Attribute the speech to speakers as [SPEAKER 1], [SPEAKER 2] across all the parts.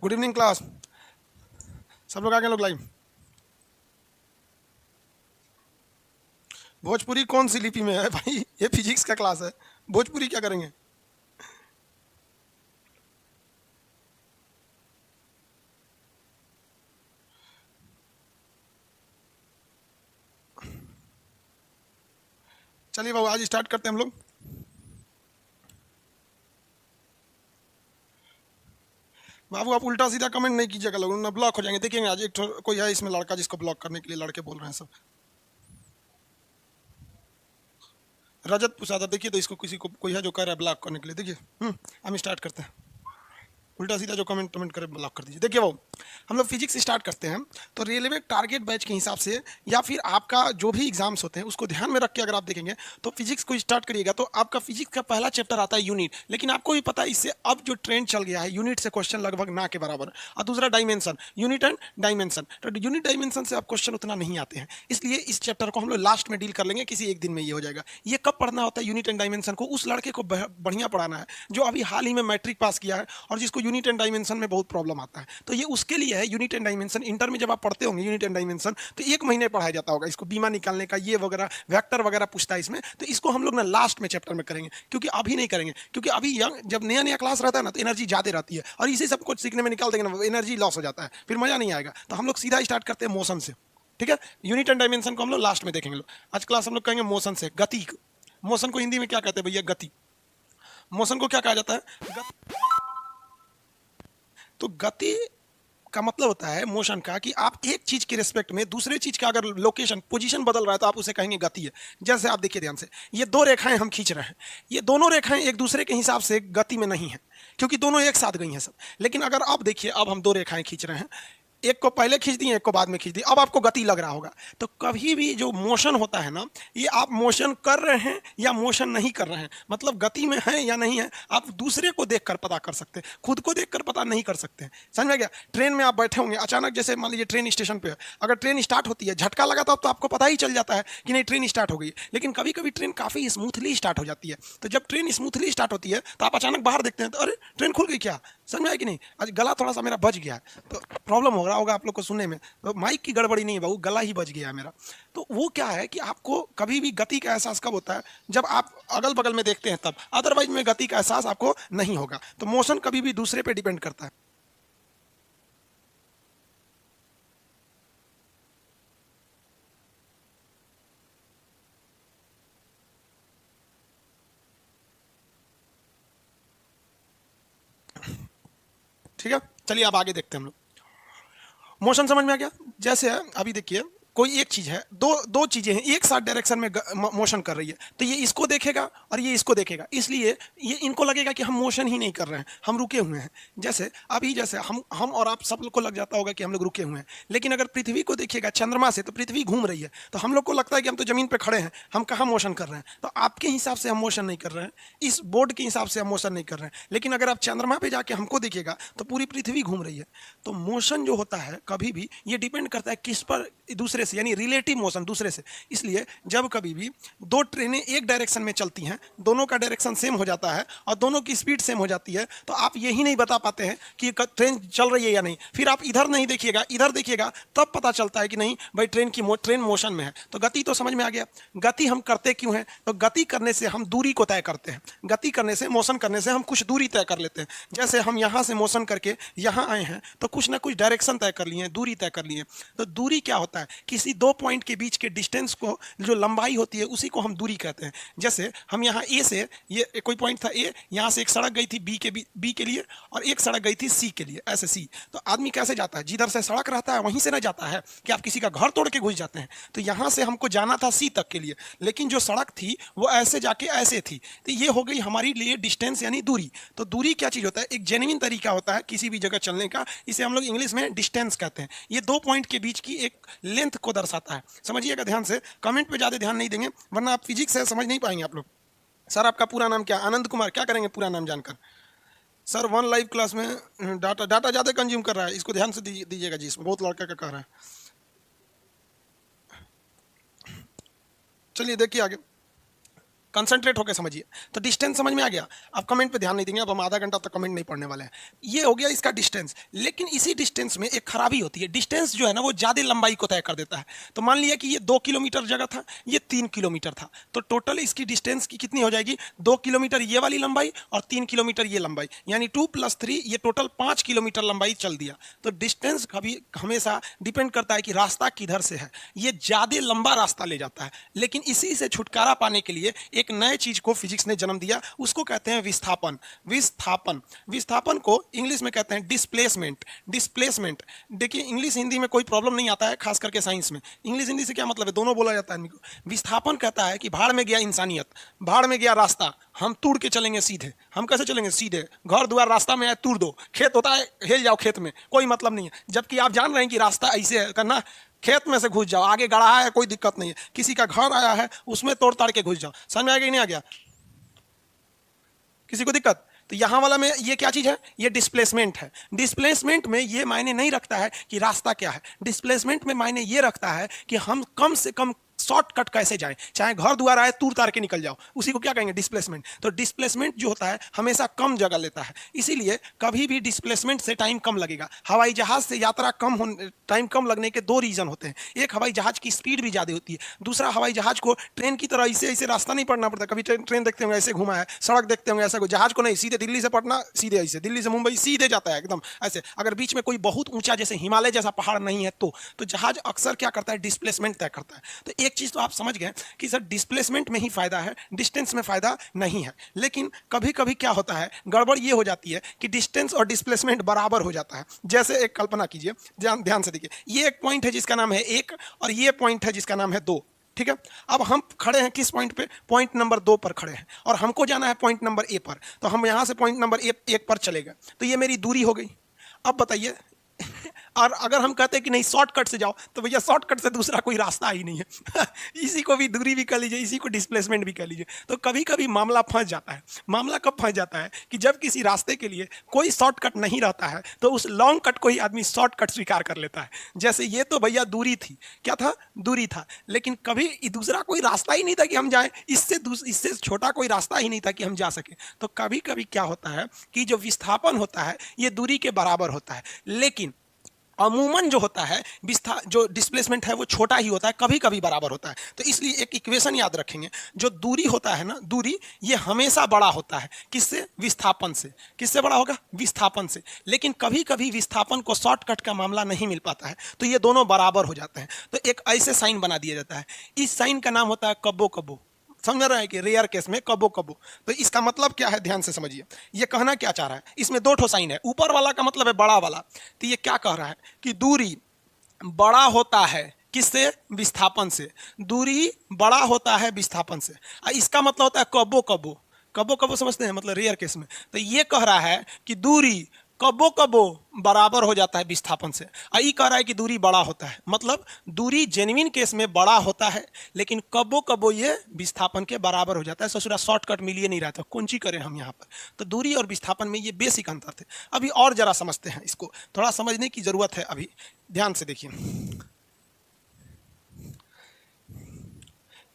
[SPEAKER 1] Good evening class, सब लोग आ गए लोग लाइव। भोजपुरी कौन सी लिपि में है भाई? ये फिजिक्स का क्लास है, भोजपुरी क्या करेंगे? चलिए बाबू आज स्टार्ट करते हैं हम लोग। बाबू आप उल्टा सीधा कमेंट नहीं कीजिएगा, लोग ना ब्लॉक हो जाएंगे। देखिएंगे आज एक कोई है इसमें लड़का जिसको ब्लॉक करने के लिए लड़के बोल रहे हैं सब। रजत पुसादा, देखिए तो इसको किसी को कोई है जो कह रहा है ब्लॉक करने के लिए। देखिए हम स्टार्ट करते हैं। उल्टा सीधा जो कमेंट करे ब्लॉक कर दीजिए। देखिए वो हम लोग फिजिक्स स्टार्ट करते हैं तो रेलवे टारगेट बैच के हिसाब से या फिर आपका जो भी एग्जाम्स होते हैं उसको ध्यान में रख के अगर आप देखेंगे तो फिजिक्स को स्टार्ट करिएगा तो आपका फिजिक्स का पहला चैप्टर आता है यूनिट। लेकिन आपको भी पता है इससे अब जो ट्रेंड चल गया है यूनिट से क्वेश्चन लगभग ना के बराबर। और दूसरा डायमेंशन, यूनिट एंड डायमेंशन। तो यूनिट डायमेंशन से आप क्वेश्चन उतना नहीं आते हैं, इसलिए इस चैप्टर को हम लोग लास्ट में डील कर लेंगे, किसी एक दिन में ये हो जाएगा। ये कब पढ़ना होता है यूनिट एंड डायमेंशन को? उस लड़के को बढ़िया पढ़ाना है जो अभी हाल ही में मैट्रिक पास किया है और जिसको यूनिट एंड डायमेंशन में बहुत प्रॉब्लम आता है। तो ये उसके लिए है यूनिट एंड डायमेंशन। इंटर में जब आप पढ़ते होंगे यूनिट एंड डायमेंशन तो 1 महीने पढ़ाया जाता होगा इसको, बीमा निकालने का ये वगैरह, वेक्टर वगैरह पूछता है इसमें। तो इसको हम लोग ना लास्ट में चैप्टर में करेंगे, क्योंकि अभी नहीं करेंगे, क्योंकि अभी यंग जब नया नया क्लास रहता है ना तो एनर्जी ज्यादा रहती है और इसी सब कुछ सीखने में निकाल देंगे ना एनर्जी लॉस हो जाता है, फिर मजा नहीं आएगा। तो हम लोग सीधा स्टार्ट करते हैं मोशन से, ठीक है? यूनिट एंड डायमेंशन को हम लोग लास्ट में देखेंगे। आज क्लास हम लोग कहेंगे मोशन से, गति। मोशन को हिंदी में क्या कहते हैं भैया? गति। मोशन को क्या कहा जाता है? तो गति का मतलब होता है मोशन का कि आप एक चीज के रिस्पेक्ट में दूसरे चीज का अगर लोकेशन पोजीशन बदल रहा है तो आप उसे कहेंगे गति है। जैसे आप देखिए ध्यान से, ये 2 रेखाएं हम खींच रहे हैं, ये दोनों रेखाएं एक दूसरे के हिसाब से गति में नहीं है क्योंकि दोनों एक साथ गई हैं सब। लेकिन अगर आप देखिए, अब हम 2 रेखाएं खींच रहे हैं, एक को पहले खींच दी, एक को बाद में खींच दी, अब आपको गति लग रहा होगा। तो कभी भी जो मोशन होता है ना, ये आप मोशन कर रहे हैं या मोशन नहीं कर रहे हैं, मतलब गति में है या नहीं है, आप दूसरे को देखकर पता कर सकते हैं, खुद को देखकर पता नहीं कर सकते हैं। समझ में गया? ट्रेन में आप बैठे होंगे, अचानक जैसे मान लीजिए ट्रेन स्टेशन पे है, अगर ट्रेन स्टार्ट होती है, झटका लगा तो आपको पता ही चल जाता है कि नहीं ट्रेन स्टार्ट हो गई। लेकिन कभी कभी ट्रेन काफी स्मूथली स्टार्ट हो जाती है, तो जब ट्रेन स्मूथली स्टार्ट होती है तो आप अचानक बाहर देखते हैं तो अरे ट्रेन खुल गई क्या? समझ में आया कि नहीं? आज गला थोड़ा सा मेरा बज गया, तो प्रॉब्लम हो रहा होगा आप लोग को सुनने में, तो माइक की गड़बड़ी नहीं है बाबू, गला ही बज गया है मेरा। तो वो क्या है कि आपको कभी भी गति का एहसास कब होता है? जब आप अगल बगल में देखते हैं तब, अदरवाइज में गति का एहसास आपको नहीं होगा। तो मोशन कभी भी दूसरे पे डिपेंड करता है। ठीक है, चलिए अब आगे देखते हैं हम लोग। मोशन समझ में आ गया? जैसे अभी देखिए कोई एक चीज है, दो चीजें हैं एक साथ डायरेक्शन में मोशन कर रही है, तो ये इसको देखेगा और ये इसको देखेगा, इसलिए ये इनको लगेगा कि हम मोशन ही नहीं कर रहे हैं, हम रुके हुए हैं। जैसे अभी जैसे हम और आप सब लोग को लग जाता होगा कि हम लोग रुके हुए हैं, लेकिन अगर पृथ्वी को देखिएगा चंद्रमा से तो पृथ्वी घूम रही है, तो हम लोग को लगता है कि हम तो जमीन पे खड़े हैं, हम कहाँ मोशन कर रहे हैं। तो आपके हिसाब से हम मोशन नहीं कर रहे हैं, इस बोर्ड के हिसाब से हम मोशन नहीं कर रहे हैं, लेकिन अगर आप चंद्रमा पे जाके हमको देखिएगा तो पूरी पृथ्वी घूम रही है। तो मोशन जो होता है कभी भी ये डिपेंड करता है किस पर? दूसरे से, यानी रिलेटिव मोशन दूसरे से। इसलिए जब कभी भी 2 ट्रेनें एक डायरेक्शन में चलती हैं, दोनों का डायरेक्शन सेम हो जाता है और दोनों की स्पीड सेम हो जाती है, तो आप यही नहीं बता पाते हैं कि ट्रेन चल रही है या नहीं। फिर आप इधर नहीं देखिएगा, इधर देखिएगा, तब पता चलता है कि नहीं भाई ट्रेन मोशन में है। तो गति तो समझ में आ गया। गति हम करते क्यों हैं? तो गति करने से हम दूरी को तय करते हैं। गति करने से, मोशन करने से हम कुछ दूरी तय कर लेते हैं। जैसे हम यहाँ से मोशन करके यहाँ आए हैं तो कुछ ना कुछ डायरेक्शन तय कर लिए, दूरी तय कर लिए। तो दूरी क्या होता है? किसी 2 पॉइंट के बीच के डिस्टेंस को, जो लंबाई होती है उसी को हम दूरी कहते हैं। जैसे हम यहाँ ए से, ये कोई पॉइंट था ए, यहाँ से एक सड़क गई थी बी के लिए और एक सड़क गई थी सी के लिए, ऐसे सी। तो आदमी कैसे जाता है? जिधर से सड़क रहता है वहीं से ना जाता है कि आप किसी का घर तोड़ के घुस जाते हैं। तो यहाँ से हमको जाना था सी तक के लिए, लेकिन जो सड़क थी वो ऐसे जाके ऐसे थी, तो ये हो गई हमारी लिए डिस्टेंस यानी दूरी। तो दूरी क्या चीज होता है? एक जेन्युइन तरीका होता है किसी भी जगह चलने का, इसे हम लोग इंग्लिश में डिस्टेंस कहते हैं। ये 2 पॉइंट के बीच की एक लेंथ को दर्शाता है। समझिएगा ध्यान से, कमेंट पे ज्यादा ध्यान नहीं देंगे वरना आप फिजिक्स है समझ नहीं पाएंगे आप लोग। सर आपका पूरा नाम क्या? आनंद कुमार। क्या करेंगे पूरा नाम जानकर? सर 1 लाइव क्लास में डाटा ज्यादा कंज्यूम कर रहा है, इसको ध्यान से दीजिएगा जी, इसमें बहुत लड़का का कह रहा है। चलिए देखिए आगे, कंसंट्रेट होकर समझिए। तो डिस्टेंस समझ में आ गया। अब कमेंट पे ध्यान नहीं देंगे, अब हम आधा घंटा तक कमेंट नहीं पढ़ने वाले हैं। ये हो गया इसका डिस्टेंस। लेकिन इसी डिस्टेंस में एक खराबी होती है, डिस्टेंस जो है ना वो ज्यादा लंबाई को तय कर देता है। तो मान लिया कि ये 2 किलोमीटर जगह था, ये 3 किलोमीटर था, तो टोटल इसकी डिस्टेंस की कितनी हो जाएगी, 2 किलोमीटर ये वाली लंबाई और 3 किलोमीटर ये लंबाई, यानी 2 + 3 ये टोटल 5 किलोमीटर लंबाई चल दिया। तो डिस्टेंस कभी हमेशा डिपेंड करता है कि रास्ता किधर से है, ये ज्यादा लंबा रास्ता ले जाता है। लेकिन इसी से छुटकारा पाने के लिए एक नए चीज को फिजिक्स ने जन्म दिया, उसको कहते हैं विस्थापन। विस्थापन, विस्थापन को इंग्लिश में कहते हैं डिस्प्लेसमेंट। डिस्प्लेसमेंट, देखिए इंग्लिश हिंदी में कोई प्रॉब्लम नहीं आता है, खास करके साइंस में। इंग्लिश हिंदी से क्या मतलब है, दोनों बोला जाता है इनको। विस्थापन कहता है कि भाड़ में गया इंसानियत, भाड़ में गया रास्ता, हम तोड़ के चलेंगे सीधे। हम कैसे चलेंगे, सीधे, घर द्वार रास्ता में है तोड़ दो, खेत होता है हिल जाओ खेत में, कोई मतलब नहीं है। जबकि आप जान रहे हैं कि रास्ता ऐसे है करना, खेत में से घुस जाओ, आगे गढ़ा है कोई दिक्कत नहीं है, किसी का घर आया है उसमें तोड़ ताड़ के घुस जाओ। समझ में आ गया कि नहीं आ गया, किसी को दिक्कत? तो यहां वाला में ये क्या चीज है, ये डिस्प्लेसमेंट है। डिस्प्लेसमेंट में ये मायने नहीं रखता है कि रास्ता क्या है, डिस्प्लेसमेंट में मायने ये रखता है कि हम कम से कम शॉर्टकट कैसे जाएं, चाहे घर द्वार आए तूर तार के निकल जाओ, उसी को क्या कहेंगे, डिस्प्लेसमेंट। तो डिस्प्लेसमेंट जो होता है हमेशा कम जगह लेता है, इसीलिए कभी भी डिस्प्लेसमेंट से टाइम कम लगेगा। हवाई जहाज से यात्रा टाइम कम लगने के दो रीजन होते हैं। एक, हवाई जहाज की स्पीड भी ज्यादा होती है, दूसरा हवाई जहाज को ट्रेन की तरह ऐसे ऐसे रास्ता नहीं पड़ना पड़ता। कभी ट्रेन देखते होंगे ऐसे घुमा है, सड़क देखते होंगे ऐसा, जहाज को नहीं, सीधे दिल्ली से पटना सीधे ऐसे, दिल्ली से मुंबई सीधे जाता है एकदम ऐसे। अगर बीच में कोई बहुत ऊंचा जैसे हिमालय जैसा पहाड़ नहीं है तो जहाज अक्सर क्या करता है, डिस्प्लेसमेंट तय करता है। तो एक चीज तो आप समझ गए कि सर डिस्प्लेसमेंट में ही फायदा है, डिस्टेंस में फायदा नहीं है। लेकिन कभी कभी क्या होता है, गड़बड़ ये हो जाती है कि डिस्टेंस और डिस्प्लेसमेंट बराबर हो जाता है। जैसे एक कल्पना कीजिए, ध्यान से देखिए, ये एक पॉइंट है जिसका नाम है 1 और ये पॉइंट है जिसका नाम है 2, ठीक है। अब हम खड़े हैं किस पॉइंट पे, पॉइंट नंबर 2 पर खड़े हैं और हमको जाना है पॉइंट नंबर ए पर। तो हम यहां से पॉइंट नंबर 1 पर चले गए, तो ये मेरी दूरी हो गई। अब बताइए और अगर हम कहते हैं कि नहीं शॉर्टकट से जाओ, तो भैया शॉर्टकट से दूसरा कोई रास्ता ही नहीं है इसी को भी दूरी भी कह लीजिए, इसी को डिस्प्लेसमेंट भी कह लीजिए। तो कभी कभी मामला फंस जाता है। मामला कब फंस जाता है कि जब किसी रास्ते के लिए कोई शॉर्टकट नहीं रहता है, तो उस लॉन्ग कट को ही आदमी शॉर्टकट स्वीकार कर लेता है। जैसे ये तो भैया दूरी थी, क्या था, दूरी था, लेकिन कभी दूसरा कोई रास्ता ही नहीं था कि हम जाएं, इससे छोटा कोई रास्ता ही नहीं था कि हम जा सके। तो कभी कभी क्या होता है कि जो विस्थापन होता है ये दूरी के बराबर होता है, लेकिन अमूमन जो होता है जो डिस्प्लेसमेंट है वो छोटा ही होता है, कभी कभी बराबर होता है। तो इसलिए एक इक्वेशन याद रखेंगे, जो दूरी होता है ना, दूरी ये हमेशा बड़ा होता है, किससे, विस्थापन से। किससे बड़ा होगा, विस्थापन से। लेकिन कभी कभी विस्थापन को शॉर्टकट का मामला नहीं मिल पाता है, तो ये दोनों बराबर हो जाते हैं। तो एक ऐसे साइन बना दिया जाता है, इस साइन का नाम होता है कब्बो कब्बो। समझ रहे हैं कि रेयर केस में कबो कबो। तो इसका मतलब क्या है, ध्यान से समझिए, ये कहना क्या चाह रहा है, इसमें 2 ठो साइन है, ऊपर वाला का मतलब है बड़ा वाला। तो ये क्या कह रहा है कि दूरी बड़ा होता है किससे, विस्थापन से। दूरी बड़ा होता है विस्थापन से। इसका मतलब होता है कबो कबो। कबो कबो समझते हैं, मतलब रेयर केस में। तो ये कह रहा है कि दूरी कबो कबो बराबर हो जाता है विस्थापन से। आई कह रहा है कि दूरी बड़ा होता है, मतलब दूरी जेन्युइन केस में बड़ा होता है, लेकिन कबो कबो ये विस्थापन के बराबर हो जाता है। ससुरा शॉर्टकट मिलिए नहीं रहा था, कौन सी करें हम यहाँ पर। तो दूरी और विस्थापन में ये बेसिक अंतर थे। अभी और जरा समझते हैं, इसको थोड़ा समझने की जरूरत है अभी, ध्यान से देखिए।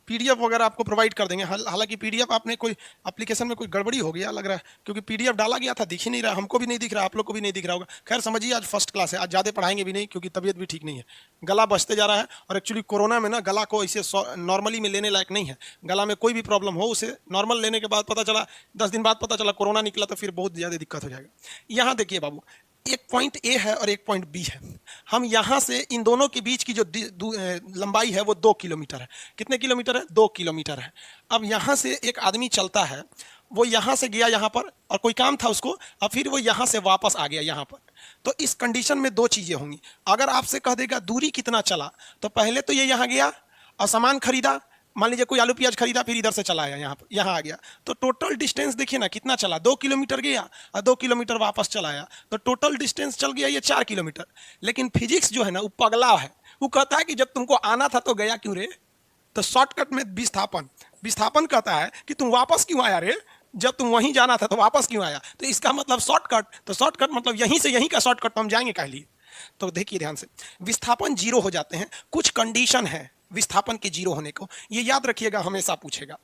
[SPEAKER 1] पीडीएफ वगैरह आपको प्रोवाइड कर देंगे। हालांकि पीडीएफ आपने कोई एप्लीकेशन में कोई गड़बड़ी हो गया लग रहा है, क्योंकि पीडीएफ डाला गया था, दिख ही नहीं रहा, हमको भी नहीं दिख रहा, आप लोग को भी नहीं दिख रहा होगा। खैर समझिए, आज फर्स्ट क्लास है, आज ज़्यादा पढ़ाएंगे भी नहीं, क्योंकि तबीयत भी ठीक नहीं है, गला बचते जा रहा है। और एक्चुअली कोरोना में ना गला को ऐसे नॉर्मली में लेने लायक नहीं है। गला में कोई भी प्रॉब्लम हो, उसे नॉर्मल लेने के बाद पता चला, 10 दिन बाद पता चला कोरोना निकला, तो फिर बहुत ज़्यादा दिक्कत हो जाएगा। यहाँ देखिए बाबू, एक पॉइंट ए है और एक पॉइंट बी है। हम यहां से इन दोनों के बीच की जो लंबाई है वो 2 किलोमीटर है। कितने किलोमीटर है, 2 किलोमीटर है। अब यहां से एक आदमी चलता है, वो यहां से गया यहां पर और कोई काम था उसको, और फिर वो यहां से वापस आ गया यहां पर। तो इस कंडीशन में 2 चीजें होंगी। अगर आपसे कह देगा दूरी कितना चला, तो पहले तो ये यहां गया और सामान खरीदा, मान लीजिए कोई आलू प्याज खरीदा, फिर इधर से चला आया यहाँ आ गया, तो टोटल डिस्टेंस देखिए ना कितना चला, 2 किलोमीटर गया और 2 किलोमीटर वापस चला आया, तो टोटल डिस्टेंस चल गया ये 4 किलोमीटर। लेकिन फिजिक्स जो है ना वो पगला है, वो कहता है कि जब तुमको आना था तो गया क्यों रे। तो शॉर्टकट में विस्थापन कहता है कि तुम वापस क्यों आया रे, जब तुम वहीं जाना था तो वापस क्यों आया। तो इसका मतलब शॉर्टकट, तो शॉर्टकट मतलब यहीं से यहीं का शॉर्टकट, हम जाएंगे कह लिए। तो देखिए ध्यान से, विस्थापन 0 हो जाते हैं, कुछ कंडीशन है विस्थापन के 0 होने को, ये याद रखिएगा, हमेशा पूछेगा।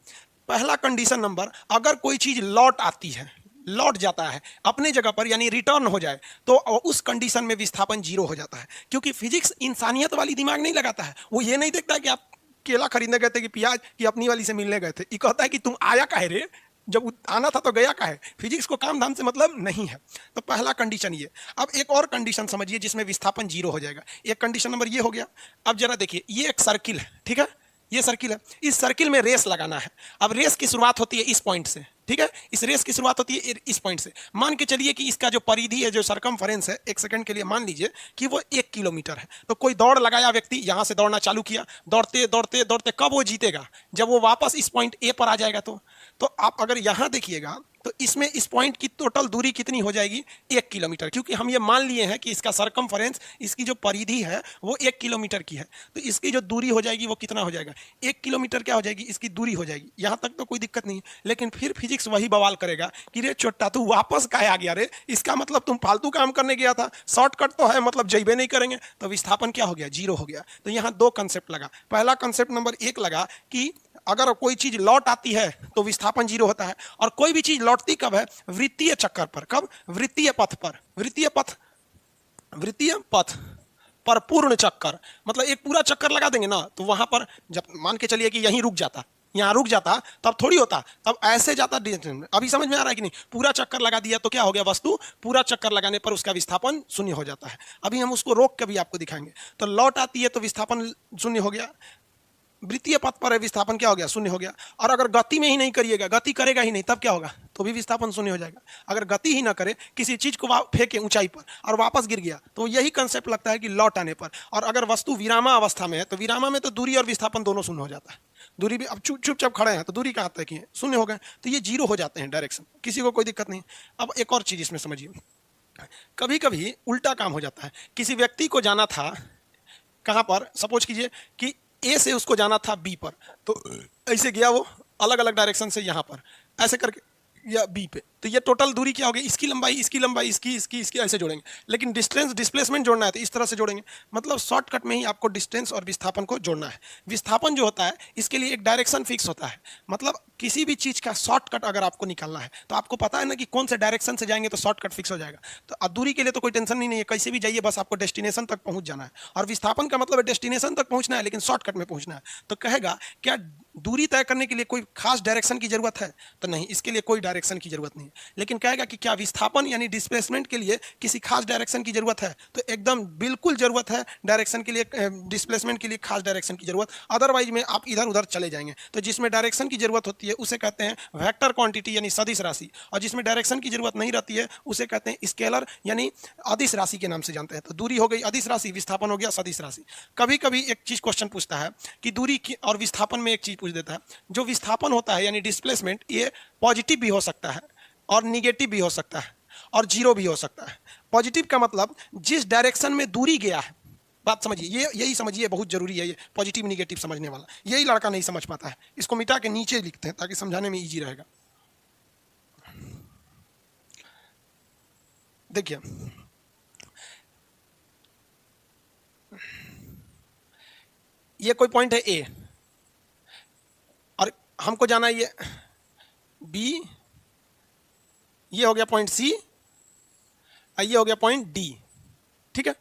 [SPEAKER 1] पहला कंडीशन नंबर, अगर कोई चीज लौट आती है, लौट जाता है अपने जगह पर, यानी रिटर्न हो जाए, तो उस कंडीशन में विस्थापन जीरो हो जाता है। क्योंकि फिजिक्स इंसानियत वाली दिमाग नहीं लगाता है। वो ये नहीं देखता कि आप केला खरीदने गए थे कि प्याज, कि अपनी वाली से मिलने गए थे। ये कहता है कि तुम आया काहे रे, जब आना था तो गया काहे। फिजिक्स को काम धाम से मतलब नहीं है। तो पहला कंडीशन ये। अब एक और कंडीशन समझिए जिसमें विस्थापन जीरो हो जाएगा। एक कंडीशन नंबर ये हो गया। अब जरा देखिए, ये एक सर्किल है, ठीक है, ये सर्किल है। इस सर्किल में रेस लगाना है। अब रेस की शुरुआत होती है इस पॉइंट से, ठीक है, इस रेस की शुरुआत होती है इस पॉइंट से। मान के चलिए कि इसका जो परिधि है, जो सरकमफेरेंस है, एक सेकंड के लिए मान लीजिए कि वो 1 किलोमीटर है। तो कोई दौड़ लगाया व्यक्ति, यहां से दौड़ना चालू किया, दौड़ते दौड़ते दौड़ते, कब वो जीतेगा, जब वो वापस इस पॉइंट ए पर आ जाएगा। तो आप अगर यहां देखिएगा तो इसमें इस पॉइंट की टोटल दूरी कितनी हो जाएगी, 1 किलोमीटर। क्योंकि हम ये मान लिए हैं कि इसका सरकमफेरेंस, इसकी जो परिधि है वो 1 किलोमीटर की है। तो इसकी जो दूरी हो जाएगी वो कितना हो जाएगा, 1 किलोमीटर क्या हो जाएगी, इसकी दूरी हो जाएगी। यहां तक तो कोई दिक्कत नहीं है। लेकिन फिर फिजिक्स वही बवाल करेगा कि रे छोटा तू वापस काहे आ गया रे, इसका मतलब तुम फालतू काम करने गया था, शॉर्टकट तो है, मतलब जइबे नहीं करेंगे। तो विस्थापन क्या हो गया, जीरो हो गया। तो यहां दो कंसेप्ट लगा। पहला कंसेप्ट नंबर 1 लगा कि अगर कोई चीज लौट आती है तो विस्थापन जीरो होता है। और कोई भी चीज लौटती कब है, वृत्तीय चक्कर पर। कब, वृत्तीय पथ पर। वृत्तीय पथ पर पूर्ण चक्कर, मतलब एक पूरा चक्कर लगा देंगे ना, तो वहां पर जब मान के चलिए कि यहीं रुक जाता, यहां रुक जाता, तब थोड़ी होता, तब ऐसे जाता। अभी समझ में आ रहा है कि नहीं, पूरा चक्कर लगा दिया तो क्या हो गया, वस्तु पूरा चक्कर लगाने पर उसका विस्थापन शून्य हो जाता है। अभी हम उसको रोक के भी आपको दिखाएंगे। तो लौट आती है तो विस्थापन शून्य हो गया, वृत्तीय पथ पर है, विस्थापन क्या हो गया, शून्य हो गया। और अगर गति में ही नहीं करिएगा, गति करेगा ही नहीं, तब क्या होगा, तो भी विस्थापन शून्य हो जाएगा। अगर गति ही ना करे, किसी चीज को फेंके ऊंचाई पर और वापस गिर गया, तो यही कंसेप्ट लगता है कि लौट आने पर। और अगर वस्तु विरामा अवस्था में है, तो विरामा में तो दूरी और विस्थापन दोनों शून्य हो जाता है। दूरी भी, अब चुपचाप खड़े हैं तो दूरी कहाँ तक है, शून्य हो गए, तो ये जीरो हो जाते हैं डायरेक्शन, किसी को कोई दिक्कत नहीं। अब एक और चीज इसमें समझिए, कभी कभी उल्टा काम हो जाता है। किसी व्यक्ति को जाना था कहाँ पर, सपोज कीजिए कि ए से उसको जाना था बी पर, तो ऐसे गया वो अलग अलग डायरेक्शन से यहाँ पर, ऐसे करके या बी पे। तो ये टोटल दूरी क्या होगी, इसकी लंबाई, इसकी लंबाई, इसकी ऐसे जोड़ेंगे। लेकिन डिस्टेंस, डिस्प्लेसमेंट जोड़ना है तो इस तरह से जोड़ेंगे। मतलब शॉर्टकट में ही आपको डिस्टेंस और विस्थापन को जोड़ना है। विस्थापन जो होता है, इसके लिए एक डायरेक्शन फिक्स होता है। मतलब किसी भी चीज का शॉर्टकट अगर आपको निकालना है, तो आपको पता है ना कि कौन से डायरेक्शन से जाएंगे तो शॉर्टकट फिक्स हो जाएगा। तो अब दूरी के लिए तो कोई टेंशन नहीं है, कैसे भी जाइए, बस आपको डेस्टिनेशन तक पहुंच जाना है। और विस्थापन का मतलब डेस्टिनेशन तक पहुंचना है, लेकिन शॉर्टकट में पहुंचना है। तो कहेगा क्या दूरी तय करने के लिए कोई खास डायरेक्शन की जरूरत है, तो नहीं, इसके लिए कोई डायरेक्शन की जरूरत नहीं है। लेकिन कहेगा कि क्या विस्थापन यानी डिस्प्लेसमेंट के लिए किसी खास डायरेक्शन की जरूरत है, तो एकदम बिल्कुल जरूरत है। डायरेक्शन के लिए, डिस्प्लेसमेंट के लिए खास डायरेक्शन की जरूरत, अदरवाइज में आप इधर उधर चले जाएंगे। तो जिसमें डायरेक्शन की जरूरत होती है उसे कहते हैं वेक्टर क्वांटिटी यानी सदिश राशि, और जिसमें डायरेक्शन की जरूरत नहीं रहती है उसे कहते हैं स्केलर यानी अदिश राशि के नाम से जानते हैं। तो दूरी हो गई अदिश राशि, विस्थापन हो गया सदिश राशि। कभी कभी एक चीज क्वेश्चन पूछता है कि दूरी और विस्थापन में एक चीज पूछ देता है, जो विस्थापन होता है यानी डिस्प्लेसमेंट, ये पॉजिटिव भी हो सकता है और निगेटिव भी हो सकता है और जीरो भी हो सकता है। पॉजिटिव का मतलब जिस डायरेक्शन में दूरी गया है, बात समझिए, ये यही समझिए, बहुत जरूरी है ये पॉजिटिव निगेटिव समझने वाला। यही लड़का नहीं समझ पाता है, इसको मिटा के नीचे लिखते हैं ताकि समझाने में इजी रहेगा। देखिए, ये कोई पॉइंट है ए और हमको जाना है ये बी, ये हो गया पॉइंट सी, ये हो गया पॉइंट डी, ठीक है।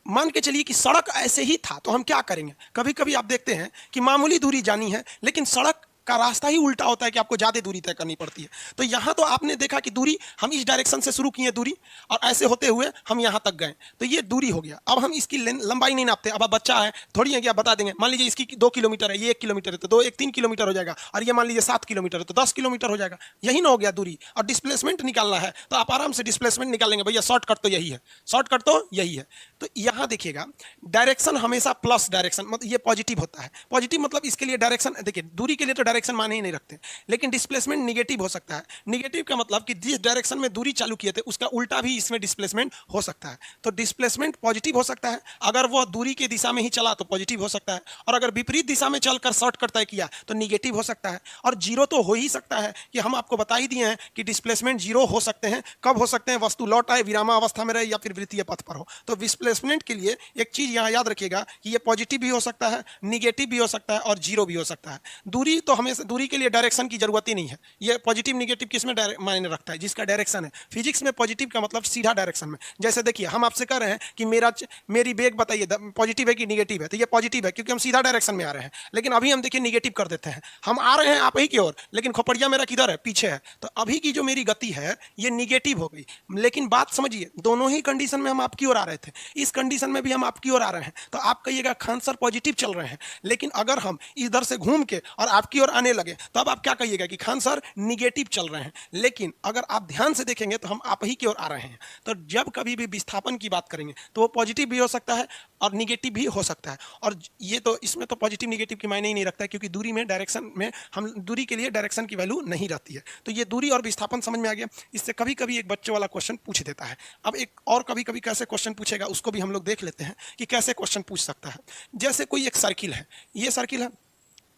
[SPEAKER 1] मान के चलिए कि सड़क ऐसे ही था, तो हम क्या करेंगे, कभी कभी आप देखते हैं कि मामूली दूरी जानी है, लेकिन सड़क का रास्ता ही उल्टा होता है कि आपको ज्यादा दूरी तय करनी पड़ती है। तो यहां तो आपने देखा कि दूरी हम इस डायरेक्शन से शुरू किए दूरी, और ऐसे होते हुए हम यहां तक गए, तो ये दूरी हो गया। अब हम इसकी लंबाई नहीं नापते। अब बच्चा है, थोड़ी है कि आप बता देंगे, मान लीजिए इसकी 2 किलोमीटर है, ये 1 किलोमीटर है, तो 2 1 3 किलोमीटर हो जाएगा, और ये मान लीजिए 7 किलोमीटर है तो 10 किलोमीटर हो जाएगा। यही ना हो गया दूरी। और डिस्प्लेसमेंट निकालना है तो आप आराम से डिस्प्लेसमेंट निकालेंगे, भैया शॉर्टकट तो यही है, शॉर्टकट तो यही है। तो यहां देखिएगा, डायरेक्शन हमेशा प्लस डायरेक्शन, मतलब ये पॉजिटिव होता है। पॉजिटिव मतलब इसके लिए डायरेक्शन, देखिए दूरी के लिए तो डायरेक्शन माने ही नहीं रखते, लेकिन डिस्प्लेसमेंट निगेटिव हो सकता है। निगेटिव का मतलब कि जिस डायरेक्शन में दूरी चालू किए थे उसका उल्टा भी इसमें डिस्प्लेसमेंट हो सकता है। तो डिस्प्लेसमेंट पॉजिटिव हो सकता है, अगर वह दूरी की दिशा में ही चला तो पॉजिटिव हो सकता है, और अगर विपरीत दिशा में चलकर शॉर्टकट तय किया तो निगेटिव हो सकता है। और जीरो तो हो ही सकता है, कि हम आपको बता ही दिए हैं कि डिस्प्लेसमेंट जीरो हो सकते हैं। कब हो सकते हैं, वस्तु लौट आए, विरामा अवस्था में रहे, या फिर वृत्तीय पथ पर हो। तो डिस्प्लेसमेंट के लिए एक चीज यहां याद रखिएगा कि ये पॉजिटिव भी हो सकता है, निगेटिव भी हो सकता है और जीरो भी हो सकता है। दूरी तो हमें दूरी के लिए डायरेक्शन की जरूरत ही नहीं है। ये पॉजिटिव निगेटिव किस में मायने रखता है? जिसका डायरेक्शन है। फिजिक्स में पॉजिटिव का मतलब सीधा डायरेक्शन में। जैसे देखिए हम आपसे कह रहे हैं कि मेरी वेग बताइए पॉजिटिव है कि निगेटिव है, तो ये पॉजिटिव है क्योंकि हम सीधा डायरेक्शन में आ रहे हैं। लेकिन अभी हम देखिए निगेटिव कर देते हैं, हम आ रहे हैं आप ही की ओर, लेकिन खोपड़िया मेरा किधर है? पीछे है। तो अभी की जो मेरी गति है ये निगेटिव हो गई। लेकिन बात समझिए, दोनों ही कंडीशन में हम आपकी ओर आ रहे थे, इस कंडीशन में भी हम आपकी ओर आ रहे हैं। तो आप कहिएगा खान सर पॉजिटिव चल रहे हैं, लेकिन अगर हम इधर से घूम के और आपकी ओर आने लगे तो अब आप क्या कहिएगा कि खान सर निगेटिव चल रहे हैं। लेकिन अगर आप ध्यान से देखेंगे तो हम आप ही की ओर आ रहे हैं। तो जब कभी भी विस्थापन की बात करेंगे तो वो पॉजिटिव भी हो सकता है और निगेटिव भी हो सकता है। और ये तो इसमें तो पॉजिटिव निगेटिव की मायने ही नहीं रखता है, क्योंकि दूरी में डायरेक्शन में हम दूरी के लिए डायरेक्शन की वैल्यू नहीं रहती है। तो ये दूरी और विस्थापन समझ में आ गया। इससे कभी कभी एक बच्चे वाला क्वेश्चन पूछ देता है। अब एक और कभी कभी कैसे क्वेश्चन पूछेगा उसको भी हम लोग देख लेते हैं कि कैसे क्वेश्चन पूछ सकता है। जैसे कोई एक सर्किल है, ये सर्किल है,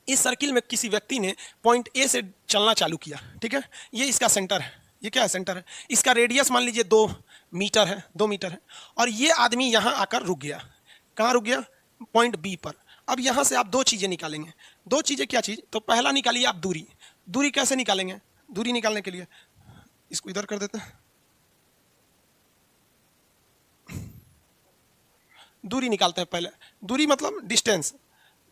[SPEAKER 1] इस सर्किल में किसी व्यक्ति ने पॉइंट ए से चलना चालू किया, ठीक है। ये इसका सेंटर है, ये क्या है? सेंटर है। इसका रेडियस मान लीजिए 2 मीटर है, 2 मीटर है। और ये आदमी यहाँ आकर रुक गया। कहाँ रुक गया? पॉइंट बी पर। अब यहाँ से आप दो चीज़ें निकालेंगे। दो चीज़ें क्या चीज़? तो पहला निकालिए आप दूरी। दूरी कैसे निकालेंगे? दूरी निकालने के लिए इसको इधर कर देते हैं। दूरी निकालते हैं पहले। दूरी मतलब डिस्टेंस,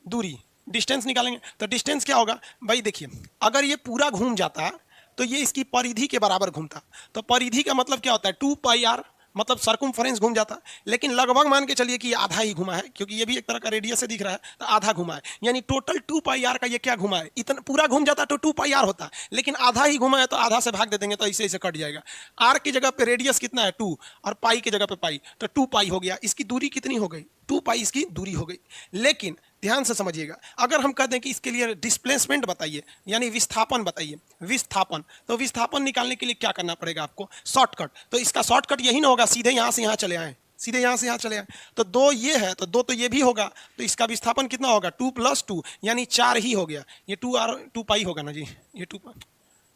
[SPEAKER 1] दूरी डिस्टेंस निकालेंगे। तो डिस्टेंस क्या होगा भाई? देखिए अगर ये पूरा घूम जाता तो ये इसकी परिधि के बराबर घूमता। तो परिधि का मतलब क्या होता है? 2πr, मतलब सर्कमफ्रेंस घूम जाता। लेकिन लगभग मान के चलिए कि ये आधा ही घुमा है, क्योंकि ये भी एक तरह का रेडियस से दिख रहा है, तो आधा घुमा है। यानी टोटल 2πr का ये क्या घुमा है? इतना पूरा घूम जाता तो 2πr होता, लेकिन आधा ही घुमा है तो आधा से भाग दे देंगे तो ऐसे ऐसे कट जाएगा। आर की जगह पे रेडियस कितना है? 2, और पाई की जगह पे पाई, तो 2π हो गया। इसकी दूरी कितनी हो गई? 2π इसकी दूरी हो गई। लेकिन ध्यान से समझिएगा, अगर हम कह दें कि इसके लिए डिस्प्लेसमेंट बताइए, यानी विस्थापन बताइए, विस्थापन, तो विस्थापन निकालने के लिए क्या करना पड़ेगा आपको? शॉर्टकट। तो इसका शॉर्टकट यही ना होगा सीधे यहाँ से यहाँ चले आए, सीधे यहाँ से यहाँ चले आए। तो 2 ये है तो 2 तो ये भी होगा, तो इसका विस्थापन कितना होगा? 2 + 2 यानी 4 ही हो गया। ये 2π होगा ना जी, ये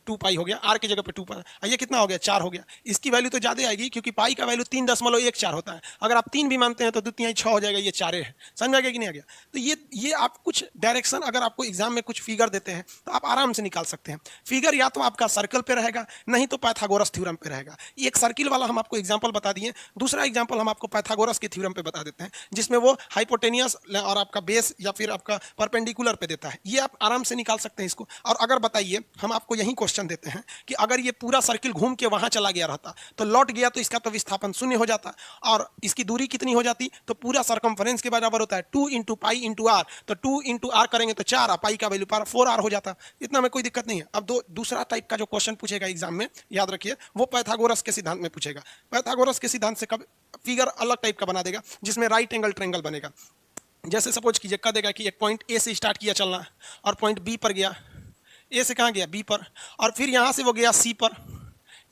[SPEAKER 1] 2π हो गया। आर की जगह पे 2π, ये कितना हो गया? 4 हो गया। इसकी वैल्यू तो ज़्यादा आएगी क्योंकि पाई का वैल्यू 3.14 होता है। अगर आप 3 भी मानते हैं तो 2 × 6 हो जाएगा, ये 4 है। समझ आ गया कि नहीं आ गया? तो ये आप कुछ डायरेक्शन अगर आपको एग्जाम में कुछ फिगर देते हैं तो आप आराम से निकाल सकते हैं। फिगर या तो आपका सर्कल पे रहेगा, नहीं तो पाइथागोरस थ्योरम पे रहेगा। एक सर्किल वाला हम आपको एग्जाम्पल बता दिए, दूसरा एग्जाम्पल हम आपको पाइथागोरस के थ्योरम पे बता देते हैं, जिसमें वो हाइपोटेनियस और आपका बेस या फिर आपका परपेंडिकुलर पे देता है। ये आप आराम से निकाल सकते हैं इसको। और अगर बताइए हम आपको यही क्वेश्चन देते हैं कि अगर ये पूरा सर्किल घूम के वहां चला गया रहता तो लौट गया तो इसका तो विस्थापन 0 हो जाता, और इसकी दूरी कितनी हो जाती? तो पूरा सर्कमफ्रेंस के बराबर होता है 2 × π × r। तो 2 × r करेंगे तो 4, पाई का वैल्यू 4r हो जाता। इतना में कोई दिक्कत नहीं है। अब दूसरा टाइप का जो क्वेश्चन पूछेगा एग्जाम में, याद रखिए, वो पाइथागोरस के सिद्धांत में पूछेगा। पाइथागोरस के सिद्धांत से कब फिगर अलग टाइप का बना देगा, जिसमें राइट एंगल ट्रायंगल बनेगा। जैसे सपोज कीजिए, कह देगा कि एक पॉइंट ए से स्टार्ट किया चलना और पॉइंट बी पर गया। ए से कहाँ गया? बी पर। और फिर यहाँ से वो गया सी पर।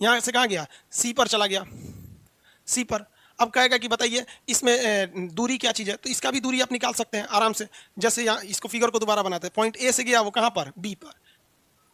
[SPEAKER 1] यहाँ से कहाँ गया? सी पर चला गया, सी पर। अब कहेगा कि बताइए इसमें दूरी क्या चीज़ है? तो इसका भी दूरी आप निकाल सकते हैं आराम से। जैसे यहाँ इसको फिगर को दोबारा बनाते हैं, पॉइंट ए से गया वो कहाँ पर? बी पर।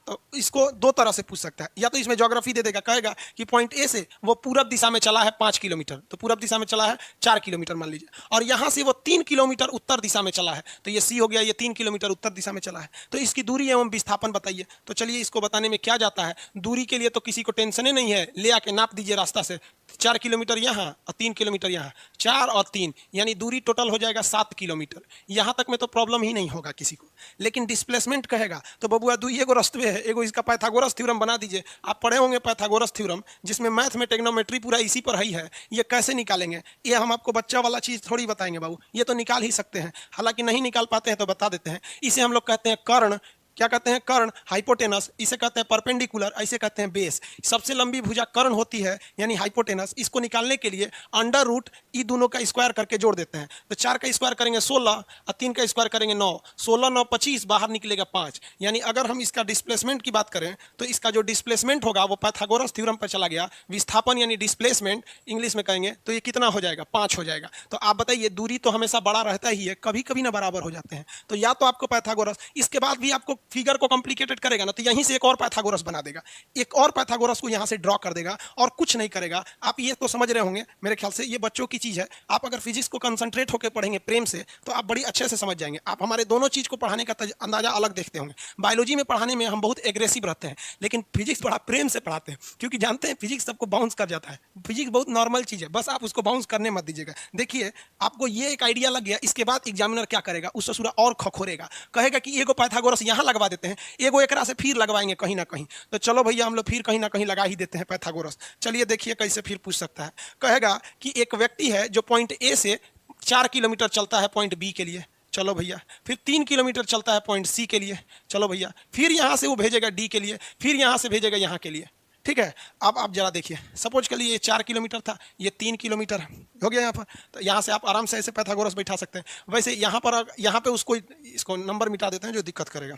[SPEAKER 1] तो इसको 2 तरह से पूछ सकता है। या तो इसमें ज्योग्राफी दे देगा, कहेगा कि पॉइंट ए से वो पूरब दिशा में चला है 5 किलोमीटर, तो पूरब दिशा में चला है 4 किलोमीटर मान लीजिए, और यहाँ से वो 3 किलोमीटर उत्तर दिशा में चला है, तो ये सी हो गया, ये 3 किलोमीटर उत्तर दिशा में चला है। तो इसकी दूरी एवं विस्थापन बताइए। तो चलिए इसको बताने में क्या जाता है, दूरी के लिए तो किसी को टेंशन ही नहीं है, ले आके नाप दीजिए रास्ता से। 4 किलोमीटर यहाँ और 3 किलोमीटर यहाँ, 4 और 3 यानी दूरी टोटल हो जाएगा 7 किलोमीटर। यहाँ तक में तो प्रॉब्लम ही नहीं होगा किसी को। लेकिन डिस्प्लेसमेंट कहेगा तो बबुआ 2 एगो रास्ते है, एगो इसका पाइथागोरस थ्योरम बना दीजिए। आप पढ़े होंगे पाइथागोरस थ्योरम, जिसमें मैथ में टेक्नोमेट्री पूरा इसी पर ही है। ये कैसे निकालेंगे? ये हम आपको बच्चा वाला चीज़ थोड़ी बताएंगे बाबू, ये तो निकाल ही सकते हैं। हालांकि नहीं निकाल पाते हैं तो बता देते हैं। इसे हम लोग कहते हैं कर्ण। क्या कहते हैं? कर्ण। हाइपोटेनस इसे कहते हैं, परपेंडिकुलर ऐसे कहते हैं, बेस। सबसे लंबी भुजा कर्ण होती है यानी हाइपोटेनस। इसको निकालने के लिए अंडर रूट ई दोनों का स्क्वायर करके जोड़ देते हैं। तो 4 का स्क्वायर करेंगे 16 और 3 का स्क्वायर करेंगे 9। 16 9 25, बाहर निकलेगा 5। यानी अगर हम इसका डिस्प्लेसमेंट की बात करें तो इसका जो डिस्प्लेसमेंट होगा वो पाइथागोरस थ्योरम पर चला गया। विस्थापन यानी डिस्प्लेसमेंट इंग्लिश में कहेंगे तो ये कितना हो जाएगा? 5 हो जाएगा। तो आप बताइए, दूरी तो हमेशा बड़ा रहता ही है, कभी कभी ना बराबर हो जाते हैं। तो या तो आपको पाइथागोरस, इसके बाद भी आपको फिगर को कॉम्प्लिकेटेड करेगा ना, तो यहीं से एक और पाइथागोरस बना देगा, एक और पाइथागोरस को यहां से ड्रॉ कर देगा और कुछ नहीं करेगा। आप ये तो समझ रहे होंगे मेरे ख्याल से, ये बच्चों की चीज है। आप अगर फिजिक्स को कंसंट्रेट होकर पढ़ेंगे प्रेम से तो आप बड़ी अच्छे से समझ जाएंगे। आप हमारे दोनों चीज को पढ़ाने का अंदाजा अलग देखते होंगे। बायोलॉजी में पढ़ाने में हम बहुत एग्रेसिव रहते हैं, लेकिन फिजिक्स बड़ा प्रेम से पढ़ाते हैं, क्योंकि जानते हैं फिजिक्स सबको बाउंस कर जाता है। फिजिक्स बहुत नॉर्मल चीज है, बस आप उसको बाउंस करने मत दीजिएगा। देखिए आपको ये एक आइडिया लग गया, इसके बाद एग्जामिनर क्या करेगा, उस ससुरा और खखोरेगा, कहेगा कि एगो पाइथागोरस यहां लगवा देते हैं, एगो एकरा से फिर लगवाएंगे कहीं ना कहीं। तो चलो भैया हम लोग फिर कहीं ना कहीं लगा ही देते हैं पाइथागोरस। चलिए देखिए कैसे फिर पूछ सकता है। कहेगा कि एक व्यक्ति है जो पॉइंट ए से 4 किलोमीटर चलता है पॉइंट बी के लिए, चलो भैया, फिर 3 किलोमीटर चलता है पॉइंट सी के लिए, चलो भैया, फिर यहां से वो भेजेगा डी के लिए, फिर यहां से भेजेगा यहां के लिए। ठीक है, अब आप जरा देखिए, सपोज करिए ये 4 किलोमीटर था, ये 3 किलोमीटर हो गया यहाँ पर, तो यहाँ से आप आराम से ऐसे पाइथागोरस बैठा सकते हैं। वैसे यहाँ पे उसको इसको नंबर मिटा देते हैं जो दिक्कत करेगा।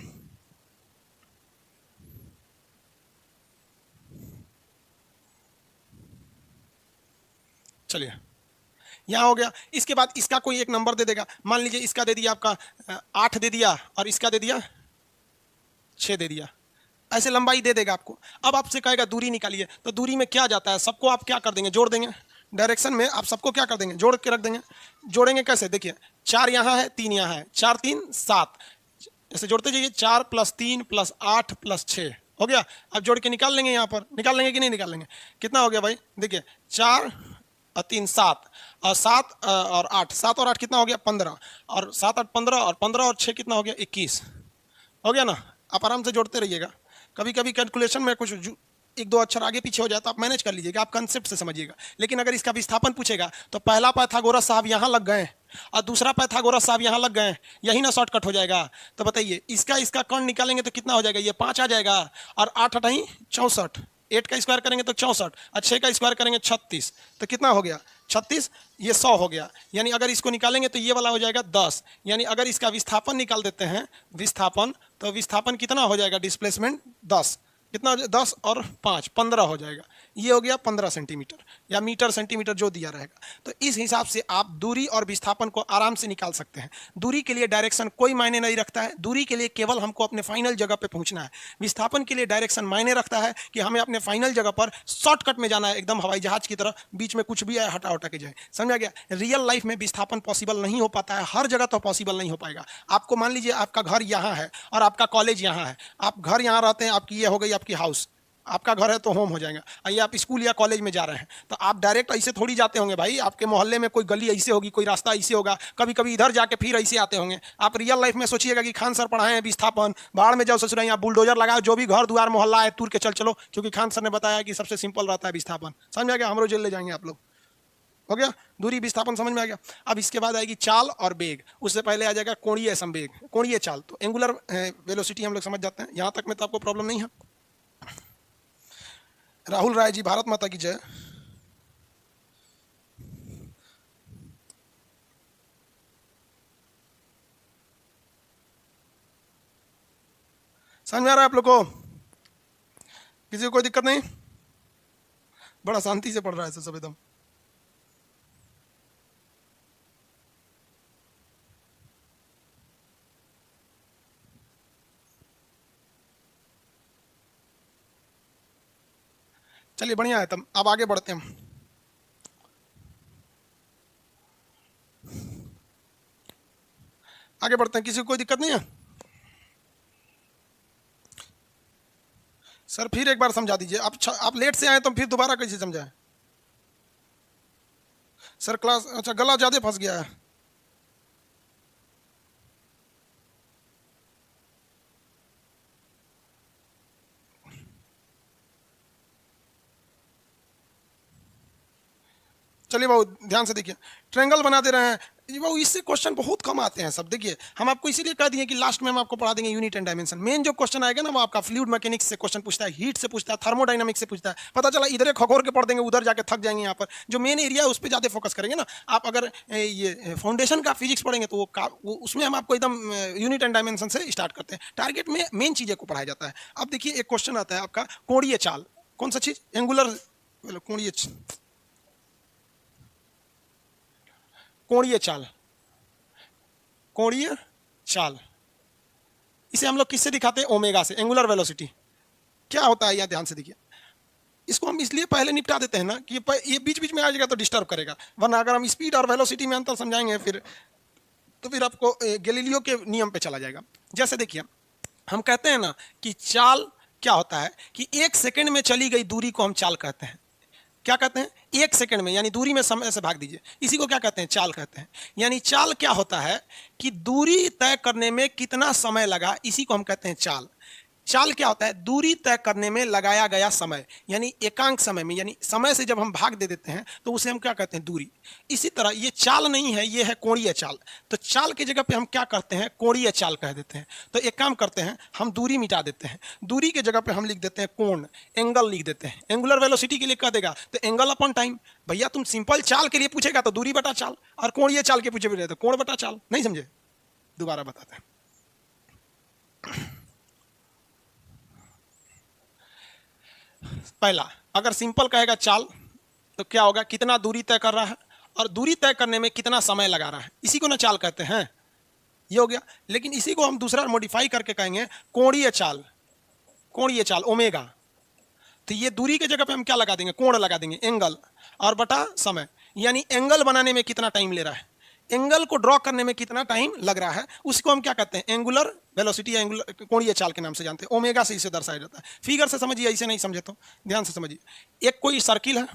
[SPEAKER 1] चलिए यहाँ हो गया। इसके बाद इसका कोई एक नंबर दे देगा, मान लीजिए इसका दे दिया आपका 8 दे दिया, और इसका दे दिया 6 दे दिया, ऐसे लंबाई दे देगा आपको। अब आपसे कहेगा दूरी निकालिए, तो दूरी में क्या जाता है, सबको आप क्या कर देंगे, जोड़ देंगे। डायरेक्शन में आप सबको क्या कर देंगे, जोड़ के रख देंगे। जोड़ेंगे कैसे, देखिए 4 यहाँ है, 3 यहाँ है, 4 3 7, ऐसे जोड़ते जाइए, 4 + 3 + 8 + 6 हो गया। अब जोड़ के निकाल लेंगे, यहाँ पर निकाल लेंगे कि नहीं निकाल लेंगे, कितना हो गया भाई, देखिए 4 और 3 7, और 7 और 8, 7 और 8 कितना हो गया 15, और 7 8 15, और 15 और 6 कितना हो गया 21, हो गया ना। आप आराम से जोड़ते रहिएगा। कभी कभी कैलकुलेशन में कुछ एक दो अक्षर आगे पीछे हो जाए तो आप मैनेज कर लीजिएगा, आप कंसेप्ट से समझिएगा। लेकिन अगर इसका विस्थापन पूछेगा तो पहला पाइथागोरस साहब यहाँ लग गए और दूसरा पाइथागोरस साहब यहाँ लग गए, यही ना शॉर्टकट हो जाएगा। तो बताइए इसका इसका कर्ण निकालेंगे तो कितना हो जाएगा, ये 5 आ जाएगा, और 8 8 ही 64, 8 का स्क्वायर करेंगे तो 64, और 6 का स्क्वायर करेंगे 36, तो कितना हो गया 36, ये 100 हो गया। यानी अगर इसको निकालेंगे तो ये वाला हो जाएगा 10। यानी अगर इसका विस्थापन निकाल देते हैं, विस्थापन, तो विस्थापन कितना हो जाएगा, डिस्प्लेसमेंट 10, कितना 10 और 5 15 हो जाएगा। ये हो गया 15 सेंटीमीटर या मीटर सेंटीमीटर जो दिया रहेगा। तो इस हिसाब से आप दूरी और विस्थापन को आराम से निकाल सकते हैं। दूरी के लिए डायरेक्शन कोई मायने नहीं रखता है, दूरी के लिए केवल हमको अपने फाइनल जगह पे पहुंचना है। विस्थापन के लिए डायरेक्शन मायने रखता है कि हमें अपने फाइनल जगह पर शॉर्टकट में जाना है, एकदम हवाई जहाज की तरह, बीच में कुछ भी है हटा उटा के जाए, समझा गया। रियल लाइफ में विस्थापन पॉसिबल नहीं हो पाता है, हर जगह तो पॉसिबल नहीं हो पाएगा। आपको मान लीजिए आपका घर यहाँ है और आपका कॉलेज यहाँ है, आप घर यहाँ रहते हैं, आपकी ये हो गई आपकी हाउस, आपका घर है तो होम हो जाएगा। आइए आप स्कूल या कॉलेज में जा रहे हैं तो आप डायरेक्ट ऐसे थोड़ी जाते होंगे भाई, आपके मोहल्ले में कोई गली ऐसे होगी, कोई रास्ता ऐसे होगा, कभी कभी इधर जाके फिर ऐसे आते होंगे। आप रियल लाइफ में सोचिएगा कि खान सर पढ़ाए हैं विस्थापन, बाढ़ में जाओ ससुरा यहाँ बुलडोजर लगाओ, जो भी घर द्वार मोहल्ला है तूर के चल चलो, क्योंकि खान सर ने बताया कि सबसे सिंपल रहता है विस्थापन। समझ आ गया, हमरो जेल ले जाएंगे आप लोग। हो गया दूरी विस्थापन समझ में आ गया। अब इसके बाद आएगी चाल और वेग, उससे पहले आ जाएगा कोणीय संवेग, कोणीय चाल। तो एंगुलर वेलोसिटी हम लोग समझ जाते हैं, यहाँ तक में तो आपको प्रॉब्लम नहीं है। राहुल राय जी, भारत माता की जय। समझ में आ रहा है आप लोग को, किसी को कोई दिक्कत नहीं, बड़ा शांति से पढ़ रहा है सब एकदम। चलिए बढ़िया है, तब अब आगे बढ़ते हैं। आगे बढ़ते हैं, किसी को कोई दिक्कत नहीं है। सर फिर एक बार समझा दीजिए, आप लेट से आए तो फिर दोबारा कैसे समझाएं। सर क्लास, अच्छा गला ज्यादा फंस गया है। चलिए बाबू ध्यान से देखिए, ट्रायंगल बना दे रहे हैं बाबू, इससे क्वेश्चन बहुत कम आते हैं सब। देखिए हम आपको इसीलिए कह दिए कि लास्ट में हम आपको पढ़ा देंगे यूनिट एंड डायमेंशन। मेन जो क्वेश्चन आएगा ना वो आपका फ्लूइड मैकेनिक्स से क्वेश्चन पूछता है, हीट से पूछता है, थर्मोडायनामिक्स से पूछता है। पता चला इधर खगोर के पढ़ देंगे, उधर जाके थक जाएंगे। यहाँ पर जो मेन एरिया है उस पर ज़्यादा फोकस करेंगे ना। आप अगर ये फाउंडेशन का फिजिक्स पढ़ेंगे तो वो उसमें हम आपको एकदम यूनिट एंड डायमेंशन से स्टार्ट करते हैं। टारगेट में मेन चीज़ें को पढ़ाया जाता है। अब देखिए एक क्वेश्चन आता है आपका कोणीय चाल, कौन सा चीज़, एंगुलर कोणीय कोणीय चाल, कोणीय चाल। इसे हम लोग किससे दिखाते हैं? ओमेगा से, एंगुलर वेलोसिटी। क्या होता है यहाँ ध्यान से देखिए, इसको हम इसलिए पहले निपटा देते हैं ना कि ये बीच बीच में आ जाएगा तो डिस्टर्ब करेगा, वरना अगर हम स्पीड और वेलोसिटी में अंतर समझाएंगे फिर आपको गैलीलियो के नियम पे चला जाएगा। जैसे देखिए, हम कहते हैं ना कि चाल क्या होता है कि 1 सेकंड में चली गई दूरी को हम चाल कहते हैं। क्या कहते हैं? 1 सेकंड में, यानी दूरी में समय से भाग दीजिए, इसी को क्या कहते हैं? चाल कहते हैं। यानी चाल क्या होता है कि दूरी तय करने में कितना समय लगा, इसी को हम कहते हैं चाल। चाल क्या होता है? दूरी तय करने में लगाया गया समय, यानी एकांक समय में, यानी समय से जब हम भाग दे देते हैं तो उसे हम क्या कहते हैं? दूरी। इसी तरह ये चाल नहीं है, ये है कोणीय चाल। तो चाल की जगह पे हम क्या करते हैं? कोणीय चाल कह देते हैं। तो एक काम करते हैं, हम दूरी मिटा देते हैं, दूरी की जगह पे हम लिख देते हैं कोण, एंगल लिख देते हैं। एंगुलर वेलोसिटी के लिए कह देगा तो एंगल अपॉन टाइम। भैया तुम सिंपल चाल के लिए पूछेगा तो दूरी बटा चाल, और कोणीय चाल के पूछे तो कोण बटा चाल। नहीं समझे? दोबारा बताते हैं। पहला, अगर सिंपल कहेगा चाल तो क्या होगा? कितना दूरी तय कर रहा है और दूरी तय करने में कितना समय लगा रहा है, इसी को ना चाल कहते हैं। ये हो गया। लेकिन इसी को हम दूसरा मॉडिफाई करके कहेंगे कोणीय चाल। कोणीय चाल ओमेगा, तो ये दूरी के जगह पे हम क्या लगा देंगे? कोण लगा देंगे, एंगल, और बटा समय, यानी एंगल बनाने में कितना टाइम ले रहा है, एंगल को ड्रॉ करने में कितना टाइम लग रहा है, उसको हम क्या कहते हैं? एंगुलर वेलोसिटी या एंगुलर कोणीय चाल के नाम से जानते हैं। ओमेगा से इसे दर्शाया जाता है। फिगर से समझिए, ऐसे नहीं समझे तो ध्यान से समझिए। एक कोई सर्किल है,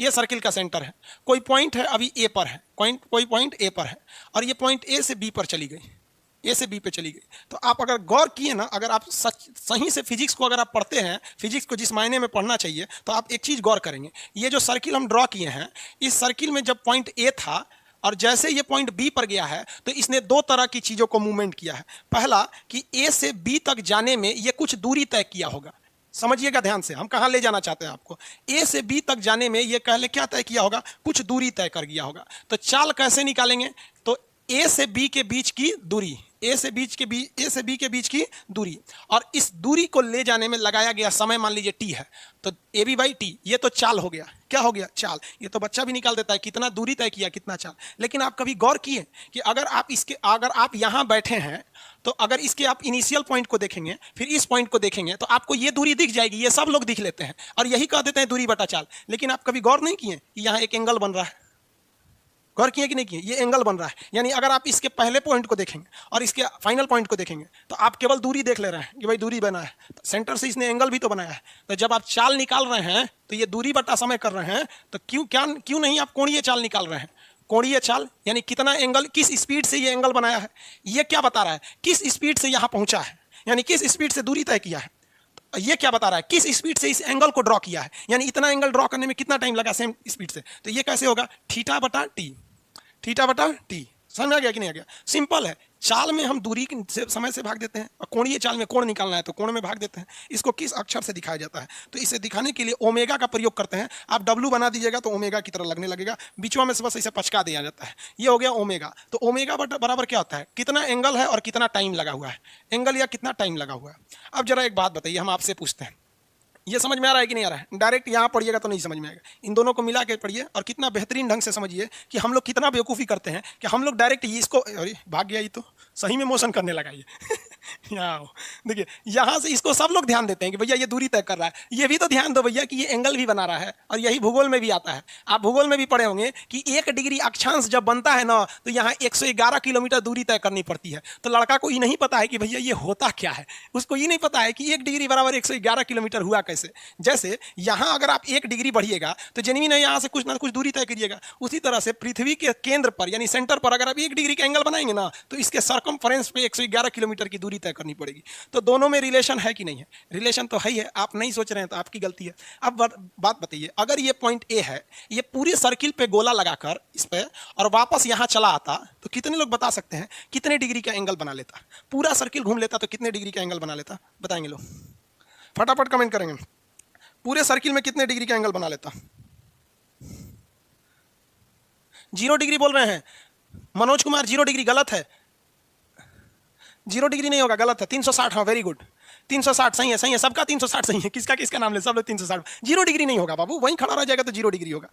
[SPEAKER 1] ये सर्किल का सेंटर है, कोई पॉइंट है अभी ए पर है, कोई पॉइंट ए पर है, और ये पॉइंट ए से बी पर चली गई, ए से बी पे चली गई। तो आप अगर गौर किए ना, अगर आप सही से फिजिक्स को अगर आप पढ़ते हैं, फिजिक्स को जिस मायने में पढ़ना चाहिए, तो आप एक चीज गौर करेंगे, ये जो सर्किल हम ड्रॉ किए हैं, इस सर्किल में जब पॉइंट ए था और जैसे ये पॉइंट बी पर गया है तो इसने दो तरह की चीजों को मूवमेंट किया है। पहला कि ए से बी तक जाने में ये कुछ दूरी तय किया होगा। समझिएगा ध्यान से, हम कहां ले जाना चाहते हैं आपको। ए से बी तक जाने में ये पहले क्या तय किया होगा? कुछ दूरी तय कर गया होगा। तो चाल कैसे निकालेंगे? तो ए से बी के बीच की दूरी, ए से बी के बीच की दूरी, और इस दूरी को ले जाने में लगाया गया समय मान लीजिए टी है, तो ए बी बाई टी, ये तो चाल हो गया। क्या हो गया? चाल। ये तो बच्चा भी निकाल देता है कितना दूरी तय किया, कितना चाल। लेकिन आप कभी गौर किए कि अगर आप यहां बैठे हैं तो अगर इसके आप इनिशियल पॉइंट को देखेंगे, फिर इस पॉइंट को देखेंगे, तो आपको ये दूरी दिख जाएगी। ये सब लोग दिख लेते हैं और यही कह देते हैं दूरी बटा चाल। लेकिन आप कभी गौर नहीं किए कि यहां एक एंगल बन रहा है? गौर किए कि नहीं किए? ये एंगल बन रहा है, यानी अगर आप इसके पहले पॉइंट को देखेंगे और इसके फाइनल पॉइंट को देखेंगे तो आप केवल दूरी देख ले रहे हैं कि भाई दूरी बना है, तो सेंटर से इसने एंगल भी तो बनाया है। तो जब आप चाल निकाल रहे हैं तो ये दूरी बटा समय कर रहे हैं, तो क्यों नहीं आप कोणीय चाल निकाल रहे हैं? कोणीय चाल यानी कितना एंगल, किस स्पीड से ये एंगल बनाया है, ये क्या बता रहा है? किस स्पीड से यहां पहुंचा है, यानी किस स्पीड से दूरी तय किया है। ये क्या बता रहा है? किस स्पीड से इस एंगल को ड्रॉ किया है, यानी इतना एंगल ड्रॉ करने में कितना टाइम लगा सेम स्पीड से। तो ये कैसे होगा? थीटा बटा टी, थीटा बटा टी। समझ में आ गया कि नहीं आ गया? सिंपल है। चाल में हम दूरी से समय से भाग देते हैं, और कोणीय चाल में कोण निकालना है तो कोण में भाग देते हैं। इसको किस अक्षर से दिखाया जाता है? तो इसे दिखाने के लिए ओमेगा का प्रयोग करते हैं। आप डब्ल्यू बना दीजिएगा तो ओमेगा की तरह लगने लगेगा, बीचों में से बस इसे पचका दिया जाता है। ये हो गया ओमेगा। तो ओमेगा बराबर क्या होता है? कितना एंगल है और कितना टाइम लगा हुआ है, एंगल या कितना टाइम लगा हुआ है। अब जरा एक बात बताइए, हम आपसे पूछते हैं, ये समझ में आ रहा है कि नहीं आ रहा है? डायरेक्ट यहाँ पढ़िएगा तो नहीं समझ में आएगा, इन दोनों को मिला के पढ़िए और कितना बेहतरीन ढंग से समझिए कि हम लोग कितना बेवकूफ़ी करते हैं कि हम लोग डायरेक्ट इसको, अरे भाग गया, ये तो सही में मोशन करने लगा ये यहाँ देखिए, यहाँ से इसको सब लोग ध्यान देते हैं कि भैया ये दूरी तय कर रहा है। ये भी तो ध्यान दो भैया कि ये एंगल भी बना रहा है, और यही भूगोल में भी आता है। आप भूगोल में भी पढ़े होंगे कि 1 डिग्री अक्षांश जब बनता है ना, तो यहाँ 111 किलोमीटर दूरी तय करनी पड़ती है। तो लड़का को ये नहीं पता है कि भैया ये होता क्या है, उसको ये नहीं पता है कि 1 डिग्री बराबर 111 किलोमीटर हुआ कैसे। जैसे यहाँ अगर आप 1 डिग्री बढ़िएगा तो जेन्युइन है, यहाँ से कुछ ना कुछ दूरी तय करिएगा। उसी तरह से पृथ्वी के केंद्र पर यानी सेंटर पर अगर आप 1 डिग्री का एंगल बनाएंगे ना, तो इसके सर्कमफ्रेंस पे 111 किलोमीटर की दूरी तय करनी पड़ेगी। तो दोनों में रिलेशन है कि नहीं है? रिलेशन तो है ही है। आप नहीं सोच रहे हैं तो आपकी गलती है। अब बात बताइए, अगर ये पॉइंट ए है, ये पूरे सर्किल पे गोला लगाकर इस पे और वापस यहाँ चला आता, तो कितने लोग बता सकते हैं कितने डिग्री का एंगल बना लेता? पूरा सर्किल घूम लेता तो कितने डिग्री का एंगल बना लेता? बताएंगे लोग, फटाफट कमेंट करेंगे। पूरे सर्किल में कितने डिग्री का एंगल बना लेता? 0 डिग्री बोल रहे हैं मनोज कुमार। 0 डिग्री गलत है, 0 डिग्री नहीं होगा, गलत है। 360, हाँ वेरी गुड। 360 सही है, सही है, सबका 360 सही है, किसका किसका नाम ले, सब लोग 360। 0 डिग्री नहीं होगा बाबू, वहीं खड़ा रह जाएगा तो 0 डिग्री होगा।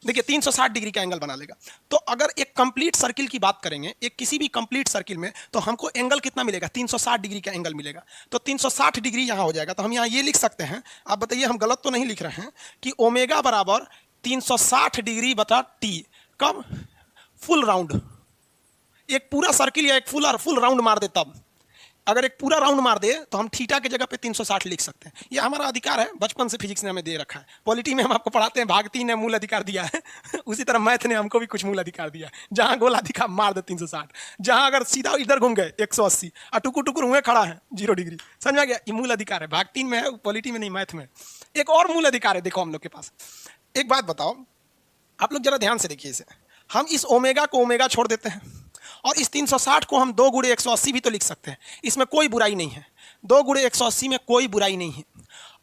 [SPEAKER 1] देखिए 360 डिग्री का एंगल बना लेगा। तो अगर एक कंप्लीट सर्किल की बात करेंगे, एक किसी भी कंप्लीट सर्किल में, तो हमको एंगल कितना मिलेगा, 360 डिग्री का एंगल मिलेगा। तो 360 डिग्री यहाँ हो जाएगा। तो हम यहाँ ये लिख सकते हैं, आप बताइए हम गलत तो नहीं लिख रहे हैं, कि ओमेगा बराबर 360 डिग्री बटा टी। कब? फुल राउंड, एक पूरा सर्किल या एक फुल राउंड मार दे तब। अगर एक पूरा राउंड मार दे तो हम थीटा की जगह पे 360 लिख सकते हैं। ये हमारा अधिकार है, बचपन से फिजिक्स ने हमें दे रखा है। पॉलिटी में हम आपको पढ़ाते हैं, भाग 3 ने मूल अधिकार दिया है उसी तरह मैथ ने हमको भी कुछ मूल अधिकार दिया है। जहां गोला दिखा मार दे 360, जहां अगर सीधा इधर घूम गए 180 और टुकुर टुकुर हुए खड़ा है 0 डिग्री। समझ आ गया? ये मूल अधिकार है, भाग 3 में है, पॉलिटी में नहीं, मैथ में। एक और मूल अधिकार है देखो हम लोग के पास। एक बात बताओ, आप लोग जरा ध्यान से देखिए इसे। हम इस ओमेगा को ओमेगा छोड़ देते हैं और इस 360 को हम 2 गुणे 180 भी तो लिख सकते हैं, इसमें कोई बुराई नहीं है। 2 गुणे 180 में कोई बुराई नहीं है।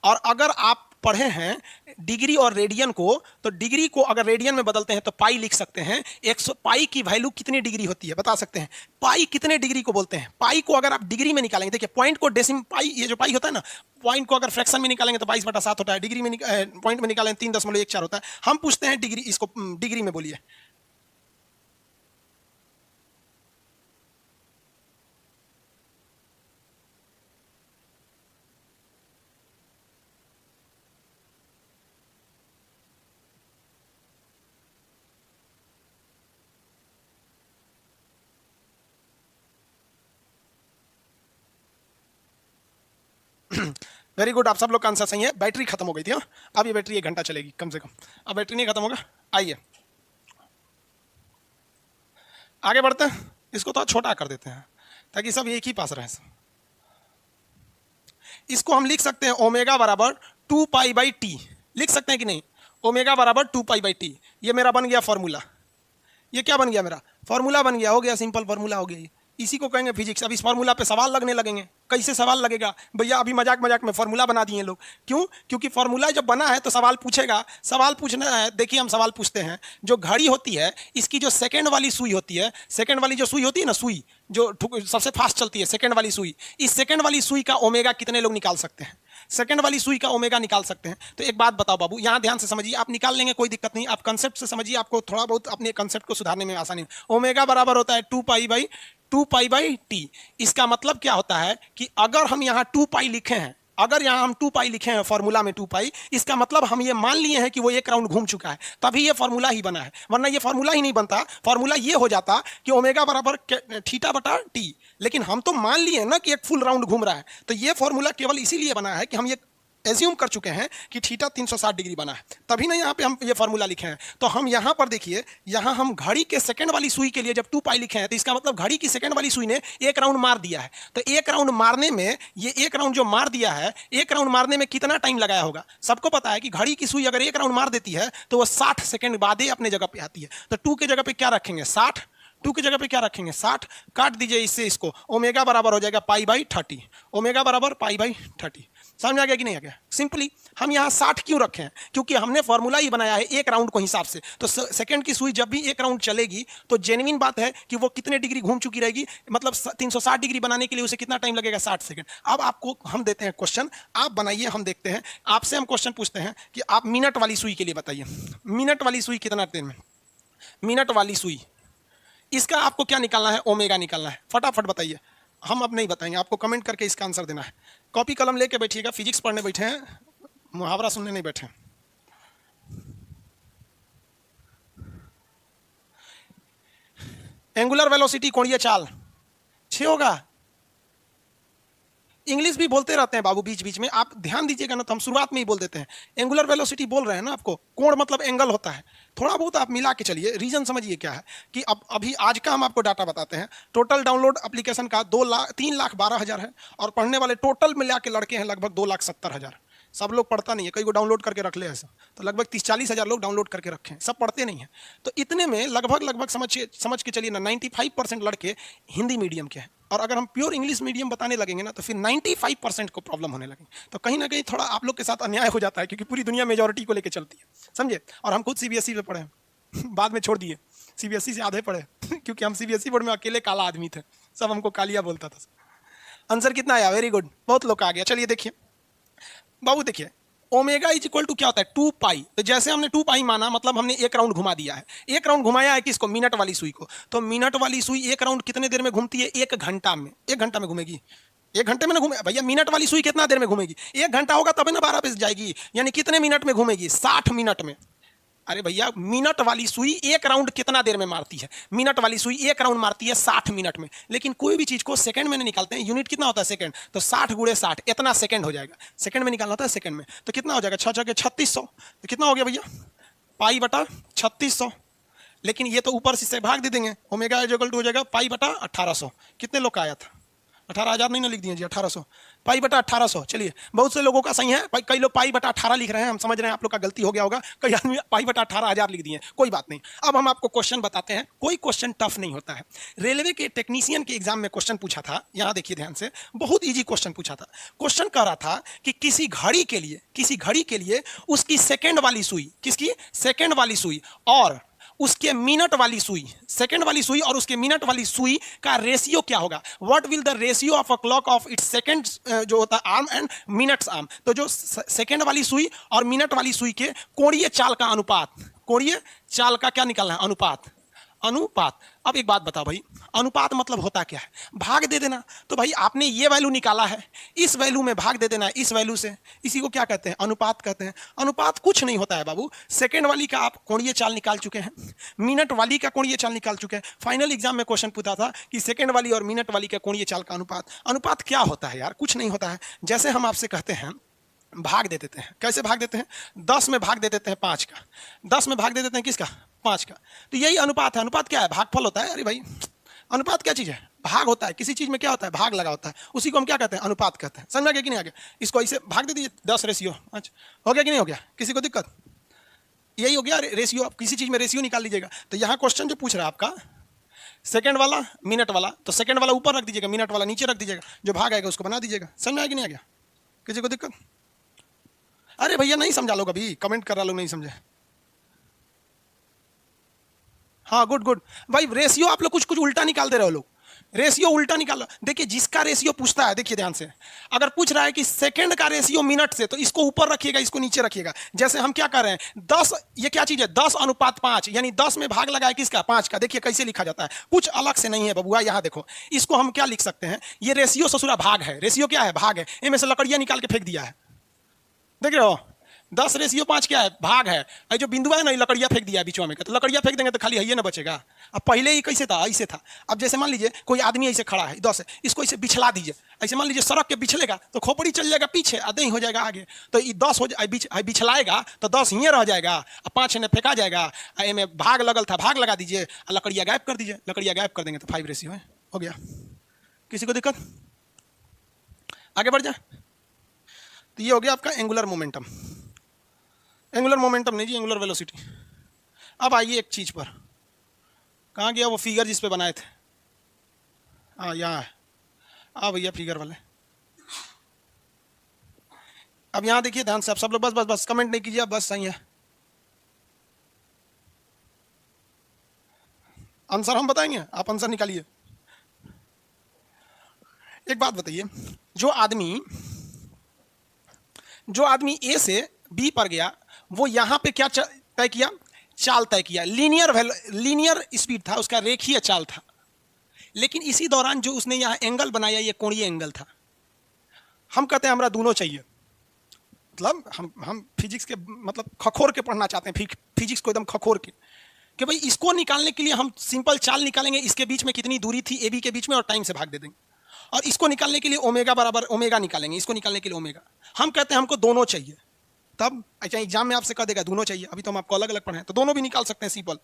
[SPEAKER 1] और अगर आप पढ़े हैं डिग्री और रेडियन को, तो डिग्री को अगर रेडियन में बदलते हैं तो पाई लिख सकते हैं। 100 पाई की वैल्यू कितनी डिग्री होती है बता सकते हैं? पाई कितने डिग्री को बोलते हैं? पाई को अगर आप डिग्री में निकालेंगे, देखिए पॉइंट को डेसिम पाई, ये जो पाई होता है ना, पॉइंट को अगर फ्रैक्शन में निकालेंगे तो 22/7 होता है, डिग्री में पॉइंट में निकालेंगे 3.14 होता है। हम पूछते हैं डिग्री, इसको डिग्री में बोलिए। वेरी गुड, आप सब लोग का आंसर सही है। बैटरी खत्म हो गई थी। हाँ, अब ये बैटरी 1 घंटा चलेगी कम से कम। अब बैटरी नहीं खत्म होगा। आइए आगे बढ़ते हैं, इसको तो छोटा कर देते हैं ताकि सब एक ही पास रहे। इसको हम लिख सकते हैं ओमेगा बराबर 2 पाई बाई टी, लिख सकते हैं कि नहीं? ओमेगा बराबर 2 पाई बाई टी, ये मेरा बन गया फॉर्मूला। ये क्या बन गया? मेरा फॉर्मूला बन गया, हो गया, सिंपल फॉर्मूला हो गया ये। इसी को कहेंगे फिजिक्स। अब इस फार्मूला पे सवाल लगने लगेंगे। कैसे सवाल लगेगा भैया? अभी मजाक मजाक में फार्मूला बना दिए लोग। क्यों? क्योंकि फार्मूला जब बना है तो सवाल पूछेगा। सवाल पूछना है, देखिए हम सवाल पूछते हैं। जो घड़ी होती है, इसकी जो सेकंड वाली सुई होती है, सेकंड वाली जो सुई होती है ना, सुई जो सबसे फास्ट चलती है, सेकंड वाली सुई, इस सेकंड वाली सुई का ओमेगा कितने लोग निकाल सकते हैं? सेकंड वाली सुई का ओमेगा निकाल सकते हैं। तो एक बात बताओ बाबू, यहां ध्यान से समझिए, आप निकाल लेंगे कोई दिक्कत नहीं, आप कंसेप्ट से समझिए, आपको थोड़ा बहुत अपने कंसेप्ट को सुधारने में आसानी। ओमेगा बराबर होता है 2 पाई बाई टी। इसका मतलब क्या होता है कि अगर हम यहाँ 2 पाई लिखे हैं, अगर यहाँ हम 2 पाई लिखे हैं फॉर्मूला में 2 पाई, इसका मतलब हम ये मान लिए हैं कि वो 1 राउंड घूम चुका है, तभी ये फॉर्मूला ही बना है। वरना ये फॉर्मूला ही नहीं बनता। फॉर्मूला ये हो जाता कि ओमेगा बराबर थीटा बटा टी, लेकिन हम तो मान लिए ना कि एक फुल राउंड घूम रहा है। तो ये फॉर्मूला केवल इसीलिए बना है कि हम ये एज्यूम कर चुके हैं कि थीटा 360 डिग्री बना है, तभी ना यहाँ पे हम ये फार्मूला लिखे हैं। तो हम यहाँ पर देखिए, यहाँ हम घड़ी के सेकंड वाली सुई के लिए जब 2 पाई लिखे हैं, तो इसका मतलब घड़ी की सेकंड वाली सुई ने 1 राउंड मार दिया है। तो 1 राउंड मारने में, ये 1 राउंड जो मार दिया है, 1 राउंड मारने में कितना टाइम लगाया होगा? सबको पता है कि घड़ी की सुई अगर 1 राउंड मार देती है तो वो 60 सेकेंड बाद ही अपने जगह पे आती है। तो 2 के जगह पे क्या रखेंगे? 60। 2 की जगह पे क्या रखेंगे? 60। काट दीजिए इससे इसको, ओमेगा बराबर हो जाएगा पाई बाई 30। ओमेगा बराबर पाई बाई 30। समझ आ गया कि नहीं आ गया? सिंपली हम यहाँ 60 क्यों रखे हैं? क्योंकि हमने फॉर्मूला ही बनाया है 1 राउंड को हिसाब से। तो सेकंड की सुई जब भी 1 राउंड चलेगी तो जेन्युइन बात है कि वो कितने डिग्री घूम चुकी रहेगी, मतलब 360 डिग्री बनाने के लिए उसे कितना टाइम लगेगा? 60 सेकंड। अब आपको हम देते हैं क्वेश्चन, आप बनाइए, हम देखते हैं। आपसे हम क्वेश्चन पूछते हैं कि आप मिनट वाली सुई के लिए बताइए, मिनट वाली सुई कितना देर में? मिनट वाली सुई, इसका आपको क्या निकालना है? ओमेगा निकालना है। फटाफट बताइए। हम अब नहीं बताएंगे, आपको कमेंट करके इसका आंसर देना है। कॉपी कलम लेके बैठिएगा, फिजिक्स पढ़ने बैठे हैं, मुहावरा सुनने नहीं बैठे। एंगुलर वेलोसिटी, कोणीय चाल 6 होगा। इंग्लिश भी बोलते रहते हैं बाबू बीच बीच में, आप ध्यान दीजिएगा ना, तो हम शुरुआत में ही बोल देते हैं। एंगुलर वेलोसिटी बोल रहे हैं ना आपको, कोण मतलब एंगल होता है। थोड़ा बहुत आप मिला के चलिए। रीजन समझिए क्या है कि अब अभी आज का हम आपको डाटा बताते हैं। टोटल डाउनलोड एप्लीकेशन का 3,12,000 है, और पढ़ने वाले टोटल मिला के लड़के हैं लगभग 2,70,000। सब लोग पढ़ता नहीं है, कई को डाउनलोड करके रख ले ऐसा, तो लगभग 30-40 हज़ार लोग डाउनलोड करके रखे हैं, सब पढ़ते नहीं हैं। तो इतने में लगभग समझ के चलिए ना 95% लड़के हिंदी मीडियम के हैं। और अगर हम प्योर इंग्लिश मीडियम बताने लगेंगे ना, तो फिर 95% को प्रॉब्लम होने लगेगी। तो कहीं ना कहीं थोड़ा आप लोग के साथ अन्याय हो जाता है, क्योंकि पूरी दुनिया मेजॉरिटी को लेकर चलती है, समझे। और हम खुद सीबीएसई पे पढ़े हैं बाद में छोड़ दिए, सीबीएसई से आधे पढ़े क्योंकि हम सीबीएसई बोर्ड में अकेले काला आदमी थे, सब हमको कालिया बोलता था। आंसर कितना आया? वेरी गुड, बहुत लोग का आ गया। चलिए देखिए बाबू, देखिए ओमेगा इज इक्वल टू क्या होता है? 2 पाई। तो जैसे हमने 2 पाई माना, मतलब हमने एक राउंड घुमा दिया है। एक राउंड घुमाया है किसको? मिनट वाली सुई को। तो मिनट वाली सुई एक राउंड कितने देर में घूमती है? 1 घंटा में। 1 घंटा में घूमेगी। 1 घंटे में ना घूमे भैया, मिनट वाली सुई कितना देर में घूमेगी? 1 घंटा होगा तब ना 12 बज जाएगी। यानी कितने मिनट में घूमेगी? 60 मिनट में। अरे भैया, मिनट वाली सुई एक राउंड कितना देर में मारती है? मिनट वाली सुई एक राउंड मारती है 60 मिनट में। लेकिन कोई भी चीज को सेकंड में नहीं निकालते हैं। यूनिट कितना होता है? सेकंड। तो 60 गुणे 60 इतना सेकंड हो जाएगा। सेकंड में निकालना होता है, सेकंड में। तो कितना हो जाएगा? 6 6 3600। तो कितना हो गया भैया? पाई बटा 3600। लेकिन ये तो ऊपर से भाग दे देंगे। ओमेगा इक्वल टू हो जाएगा पाई बटा 1800। कितने लोग का आया था? 18,000 नहीं ना लिख दिए जी, 1800। पाई बटा 1800। चलिए, बहुत से लोगों का सही है, कई लोग पाई बटा 18 लिख रहे हैं। हम समझ रहे हैं आप लोग का गलती हो गया होगा। कई आदमी पाई बटा 18,000 लिख दिए। कोई बात नहीं, अब हम आपको क्वेश्चन बताते हैं। कोई क्वेश्चन टफ नहीं होता है। रेलवे के टेक्नीशियन के एग्जाम में क्वेश्चन पूछा था, यहां देखिए ध्यान से, बहुत ईजी क्वेश्चन पूछा था। क्वेश्चन कह रहा था कि किसी घड़ी के लिए उसकी सेकेंड वाली सुई, किसकी? सेकेंड वाली सुई और उसके मिनट वाली सुई, सेकंड वाली सुई और उसके मिनट वाली सुई का रेशियो क्या होगा? What will the ratio of a clock of its second जो होता है आर्म एंड मिनट्स आर्म। तो जो सेकंड वाली सुई और मिनट वाली सुई के कोणीय चाल का अनुपात, कोणीय चाल का क्या निकालना है? अनुपात। अनुपात। अब एक बात बताओ भाई, अनुपात मतलब होता क्या है? भाग दे देना। तो भाई आपने ये वैल्यू निकाला है, इस वैल्यू में भाग दे देना है, इस वैल्यू से। इसी को क्या कहते हैं? अनुपात कहते हैं। अनुपात कुछ नहीं होता है बाबू। सेकंड वाली का आप कोणीय चाल निकाल चुके हैं, मिनट वाली का कोणीय चाल निकाल चुके हैं। फाइनल एग्जाम में क्वेश्चन पूछा था कि सेकंड वाली और मिनट वाली का कोणीय चाल का अनुपात। अनुपात क्या होता है यार? कुछ नहीं होता है। जैसे हम आपसे कहते हैं भाग दे देते हैं। कैसे भाग देते हैं? 10 में भाग दे देते हैं 5 का। 10 में भाग दे देते हैं किसका? 5 का। तो यही अनुपात है। अनुपात क्या है? भागफल होता है। अरे भाई, अनुपात क्या चीज है? भाग होता है। किसी चीज में क्या होता है? भाग लगा होता है। उसी को हम क्या कहते हैं? अनुपात कहते हैं। समझ में आ गया कि नहीं आ गया? इसको ऐसे भाग दे दीजिए 10 रेशियो। अच्छा, हो गया कि नहीं हो गया? किसी को दिक्कत? यही हो गया रेशियो। आप किसी चीज में रेशियो निकाल लीजिएगा। तो यहाँ क्वेश्चन जो पूछ रहा है आपका, सेकंड वाला मिनट वाला, तो सेकंड वाला ऊपर रख दीजिएगा, मिनट वाला नीचे रख दीजिएगा। जो भाग आएगा उसको बना दीजिएगा। समझ में आया कि नहीं आ गया? किसी को दिक्कत? अरे भैया नहीं समझा लोग, अभी कमेंट कर रहा लोग नहीं समझे। हाँ गुड गुड भाई। रेशियो आप लोग कुछ कुछ उल्टा निकाल दे रहे हो लोग। रेशियो उल्टा निकालो। देखिए जिसका रेशियो पूछता है, देखिए ध्यान से, अगर पूछ रहा है कि सेकंड का रेशियो मिनट से, तो इसको ऊपर रखिएगा, इसको नीचे रखिएगा। जैसे हम क्या कर रहे हैं, 10, ये क्या चीज है? 10 अनुपात 5, यानी 10 में भाग लगा है किसका? 5 का। देखिए कैसे लिखा जाता है, कुछ अलग से नहीं है बबुआ। यहाँ देखो, इसको हम क्या लिख सकते हैं? ये रेशियो ससुरा भाग है। रेशियो क्या है? भाग है। इनमें से लकड़ियां निकाल के फेंक दिया है। देख रहे हो, 10 रेशियो 5 क्या है? भाग है। ये जो बिंदु है ना, लकड़ियां फेंक दिया है बीच में। तो लकड़ियां फेंक देंगे तो खाली है ये ना बचेगा। अब पहले ही कैसे था? ऐसे था। अब जैसे मान लीजिए कोई आदमी ऐसे खड़ा है 10 है, इसको ऐसे बिछला दीजिए। ऐसे मान लीजिए सड़क के बिछलेगा तो खोपड़ी चल जाएगा पीछे, आधे हो जाएगा आगे। तो ये 10 हो जाए, बिछलाएगा तो 10 ही रह जाएगा, 5 ने फेंका जाएगा। में भाग लगल था, भाग लगा दीजिए, लकड़ियां गायब कर दीजिए। लकड़ियां गायब कर देंगे तो 5 रेशियो है, हो गया। किसी को दिक्कत? आगे बढ़ जाए। तो ये हो गया आपका एंगुलर मोमेंटम। एंगुलर मोमेंटम नहीं जी, एंगुलर वेलोसिटी। अब आइए एक चीज पर, कहाँ गया वो फिगर जिस पे बनाए थे? हाँ यहाँ है। हाँ भैया फिगर वाले। अब यहाँ देखिए ध्यान से, आप सब लोग बस बस बस कमेंट नहीं कीजिए, बस सही है। आंसर हम बताएंगे, आप आंसर निकालिए। एक बात बताइए, जो आदमी ए से बी पर गया, वो यहां पे क्या तय किया? चाल तय किया। लीनियर स्पीड था उसका, रेखीय चाल था। लेकिन इसी दौरान जो उसने यहां एंगल बनाया, ये कोणीय एंगल था। हम कहते हैं हमरा दोनों चाहिए। मतलब हम फिजिक्स के मतलब खखोर के पढ़ना चाहते हैं, फिजिक्स को एकदम खखोर के, कि भाई इसको निकालने के लिए हम सिंपल चाल निकालेंगे, इसके बीच में कितनी दूरी थी ए बी के बीच में, और टाइम से भाग दे देंगे। और इसको निकालने के लिए ओमेगा बराबर ओमेगा निकालेंगे, इसको निकालने के लिए ओमेगा। हम कहते हैं हमको दोनों चाहिए। तब अच्छा एग्जाम में आपसे कह देगा दोनों चाहिए, अभी तो हम आपको अलग अलग पढ़ाएं, तो दोनों भी निकाल सकते हैं सिंपल।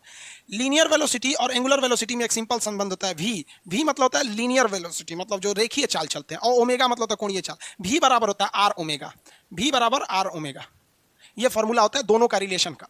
[SPEAKER 1] लीनियर वेलोसिटी और एंगुलर वेलोसिटी में एक सिंपल संबंध होता है, वी मतलब होता है लीनियर वेलोसिटी, मतलब जो रेखीय चाल चलते हैं, और ओमेगा मतलब होता है कोणीय चाल। वी बराबर होता है आर ओमेगा, वी बराबर आर ओमेगा। ये फॉर्मूला होता है दोनों का रिलेशन का।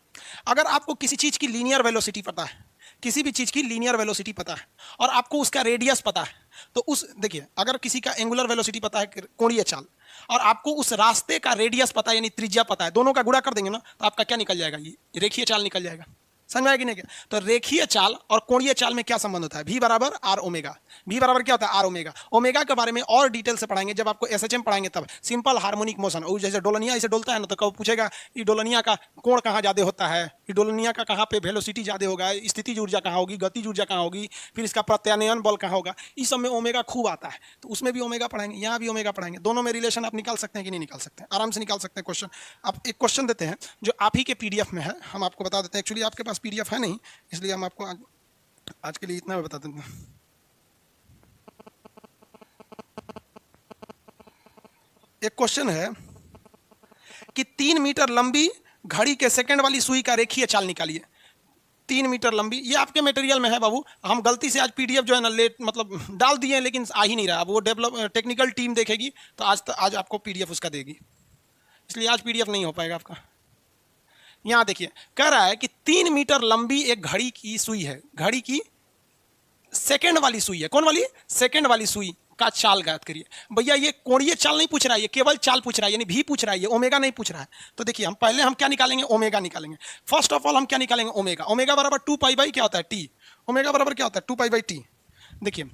[SPEAKER 1] अगर आपको किसी चीज की लीनियर वेलोसिटी पता है, किसी भी चीज की लीनियर वेलोसिटी पता है, और आपको उसका रेडियस पता है, तो उस देखिए अगर किसी का एंगुलर वेलोसिटी पता है कोणीय चाल, और आपको उस रास्ते का रेडियस पता है यानी त्रिज्या पता है, दोनों का गुणा कर देंगे ना, तो आपका क्या निकल जाएगा? ये रेखीय चाल निकल जाएगा। समझ में आया कि नहीं? तो रेखीय चाल और कोणीय चाल में क्या संबंध होता है? v बराबर आर ओमेगा। v बराबर क्या होता है? Are omega. ओमेगा के बारे में और डिटेल से पढ़ाएंगे जब आपको एसएचएम पढ़ाएंगे तब। सिंपल हार्मोनिक मोशन, और जैसे डोलनिया ऐसे डोलता है ना, तो कब पूछेगा ये डोलनिया का कोण कहाँ ज्यादा होता है, ये डोलनिया का कहाँ पे वेलोसिटी ज्यादा होगा, स्थितिज ऊर्जा कहाँ होगी, गतिज ऊर्जा कहाँ होगी, फिर इसका प्रत्यानयन बल कहाँ होगा, इस सब में ओमेगा खूब आता है। तो उसमें भी ओमेगा पढ़ाएंगे, यहाँ भी ओमेगा पढ़ाएंगे। दोनों में रिलेशन आप निकाल सकते हैं कि नहीं निकाल सकते हैं? आराम से निकाल सकते हैं क्वेश्चन। आप एक क्वेश्चन देते हैं जो आप ही के पीडीएफ में है, हम आपको बता देते हैं। एक्चुअली आपके पास पीडीएफ है नहीं, इसलिए हम आपको आज के लिए इतना बता देते हैं। एक क्वेश्चन है कि 3 मीटर लंबी घड़ी के सेकंड वाली सुई का रेखीय चाल निकालिए। 3 मीटर लंबी, ये आपके मटेरियल में है बाबू। हम गलती से आज पीडीएफ जो है ना लेट मतलब डाल दिए हैं, लेकिन आ ही नहीं रहा। अब वो डेवलप टेक्निकल टीम देखेगी तो आज आपको पीडीएफ उसका देगी, इसलिए आज पीडीएफ नहीं हो पाएगा आपका। यहां देखिए कह रहा है कि 3 मीटर लंबी एक घड़ी की सुई है, घड़ी की सेकंड वाली सुई है। कौन वाली? सेकंड वाली सुई का चाल ज्ञात करिए। भैया ये कोणीय चाल नहीं पूछ रहा है, ये केवल चाल पूछ रहा है, यानी भी पूछ रहा है, ये ओमेगा नहीं पूछ रहा है। तो देखिए हम पहले हम क्या निकालेंगे? ओमेगा निकालेंगे। फर्स्ट ऑफ ऑल हम क्या निकालेंगे? ओमेगा। ओमेगा बराबर 2 पाई बाई क्या होता है? टी। ओमेगा बराबर क्या होता है? 2 पाई बाई टी। देखिए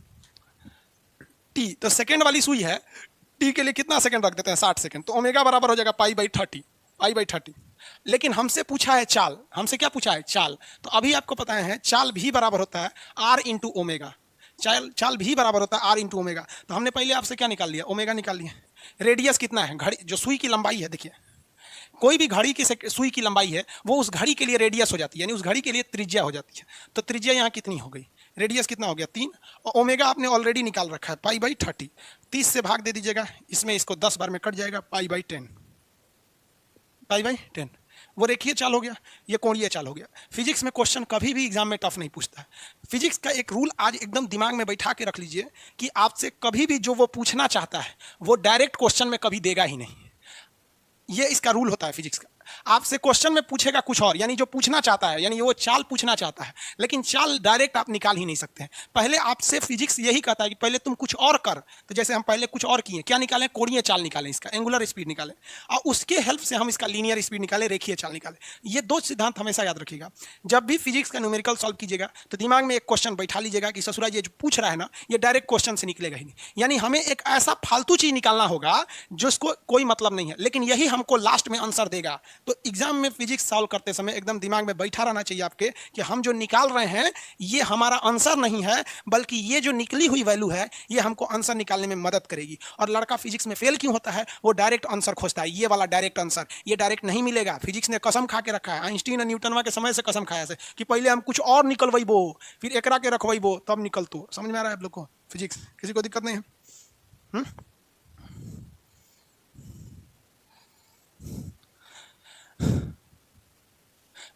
[SPEAKER 1] टी तो सेकंड वाली सुई है, टी के लिए कितना सेकंड रख देते हैं? 60 सेकंड। तो ओमेगा बराबर हो जाएगा पाई बाई 30, पाई बाई 30। लेकिन हमसे पूछा है चाल, हमसे क्या पूछा है? चाल। तो अभी आपको पता है चाल भी बराबर होता है आर इंटू ओमेगा। चाल भी बराबर होता है आर इंटू ओमेगा। तो हमने पहले आपसे क्या निकाल लिया? ओमेगा निकाल लिया। रेडियस कितना है? घड़ी जो सुई की लंबाई है, देखिए कोई भी घड़ी की सुई की लंबाई है वो उस घड़ी के लिए रेडियस हो जाती है, यानी उस घड़ी के लिए त्रिज्या हो जाती है। तो त्रिज्या यहाँ कितनी हो गई? रेडियस कितना हो गया? 3। और ओमेगा आपने ऑलरेडी निकाल रखा है पाई बाई 30। 30 से भाग दे दीजिएगा, इसमें इसको 10 बार में कट जाएगा, पाई बाई 10, पाई बाई 10। वो रेखीय चाल हो गया, ये कोणीय चाल हो गया। फिजिक्स में क्वेश्चन कभी भी एग्जाम में टफ नहीं पूछता है। फिजिक्स का एक रूल आज एकदम दिमाग में बैठा के रख लीजिए कि आपसे कभी भी जो वो पूछना चाहता है वो डायरेक्ट क्वेश्चन में कभी देगा ही नहीं। ये इसका रूल होता है फिजिक्स का। आपसे क्वेश्चन में पूछेगा कुछ और, यानी जो पूछना चाहता है, यानी वो चाल पूछना चाहता है, लेकिन चाल डायरेक्ट आप निकाल ही नहीं सकते हैं। पहले आपसे फिजिक्स यही कहता है कि पहले तुम कुछ और कर। तो जैसे हम पहले कुछ और किए, क्या निकालें? कोणीय चाल निकालें, इसका एंगुलर स्पीड निकालें, और उसके हेल्प से हम इसका लीनियर स्पीड निकालें, रेखीय चाल निकालें। ये दो सिद्धांत हमेशा याद रखिएगा। जब भी फिजिक्स का न्यूमेरिकल सॉल्व कीजिएगा तो दिमाग में एक क्वेश्चन बैठा लीजिएगा कि ससुरा ये जो पूछ रहा है ना, ये डायरेक्ट क्वेश्चन से निकलेगा ही नहीं। यानी हमें एक ऐसा फालतू चीज निकालना होगा जिसको कोई मतलब नहीं है, लेकिन यही हमको लास्ट में आंसर देगा। तो एग्जाम में फिजिक्स सॉल्व करते समय एकदम दिमाग में बैठा रहना चाहिए आपके कि हम जो निकाल रहे हैं ये हमारा आंसर नहीं है, बल्कि ये जो निकली हुई वैल्यू है ये हमको आंसर निकालने में मदद करेगी। और लड़का फिजिक्स में फेल क्यों होता है? वो डायरेक्ट आंसर खोजता है, ये वाला डायरेक्ट आंसर। ये डायरेक्ट नहीं मिलेगा। फिजिक्स ने कसम खा के रखा है, आइंस्टीन और न्यूटनवा के समय से कसम खाया से कि पहले हम कुछ और निकलवाइबो, फिर एकरा के रखवाइबो, तब निकलतो। समझ में आ रहा है आप लोग को? फिजिक्स किसी को दिक्कत नहीं है?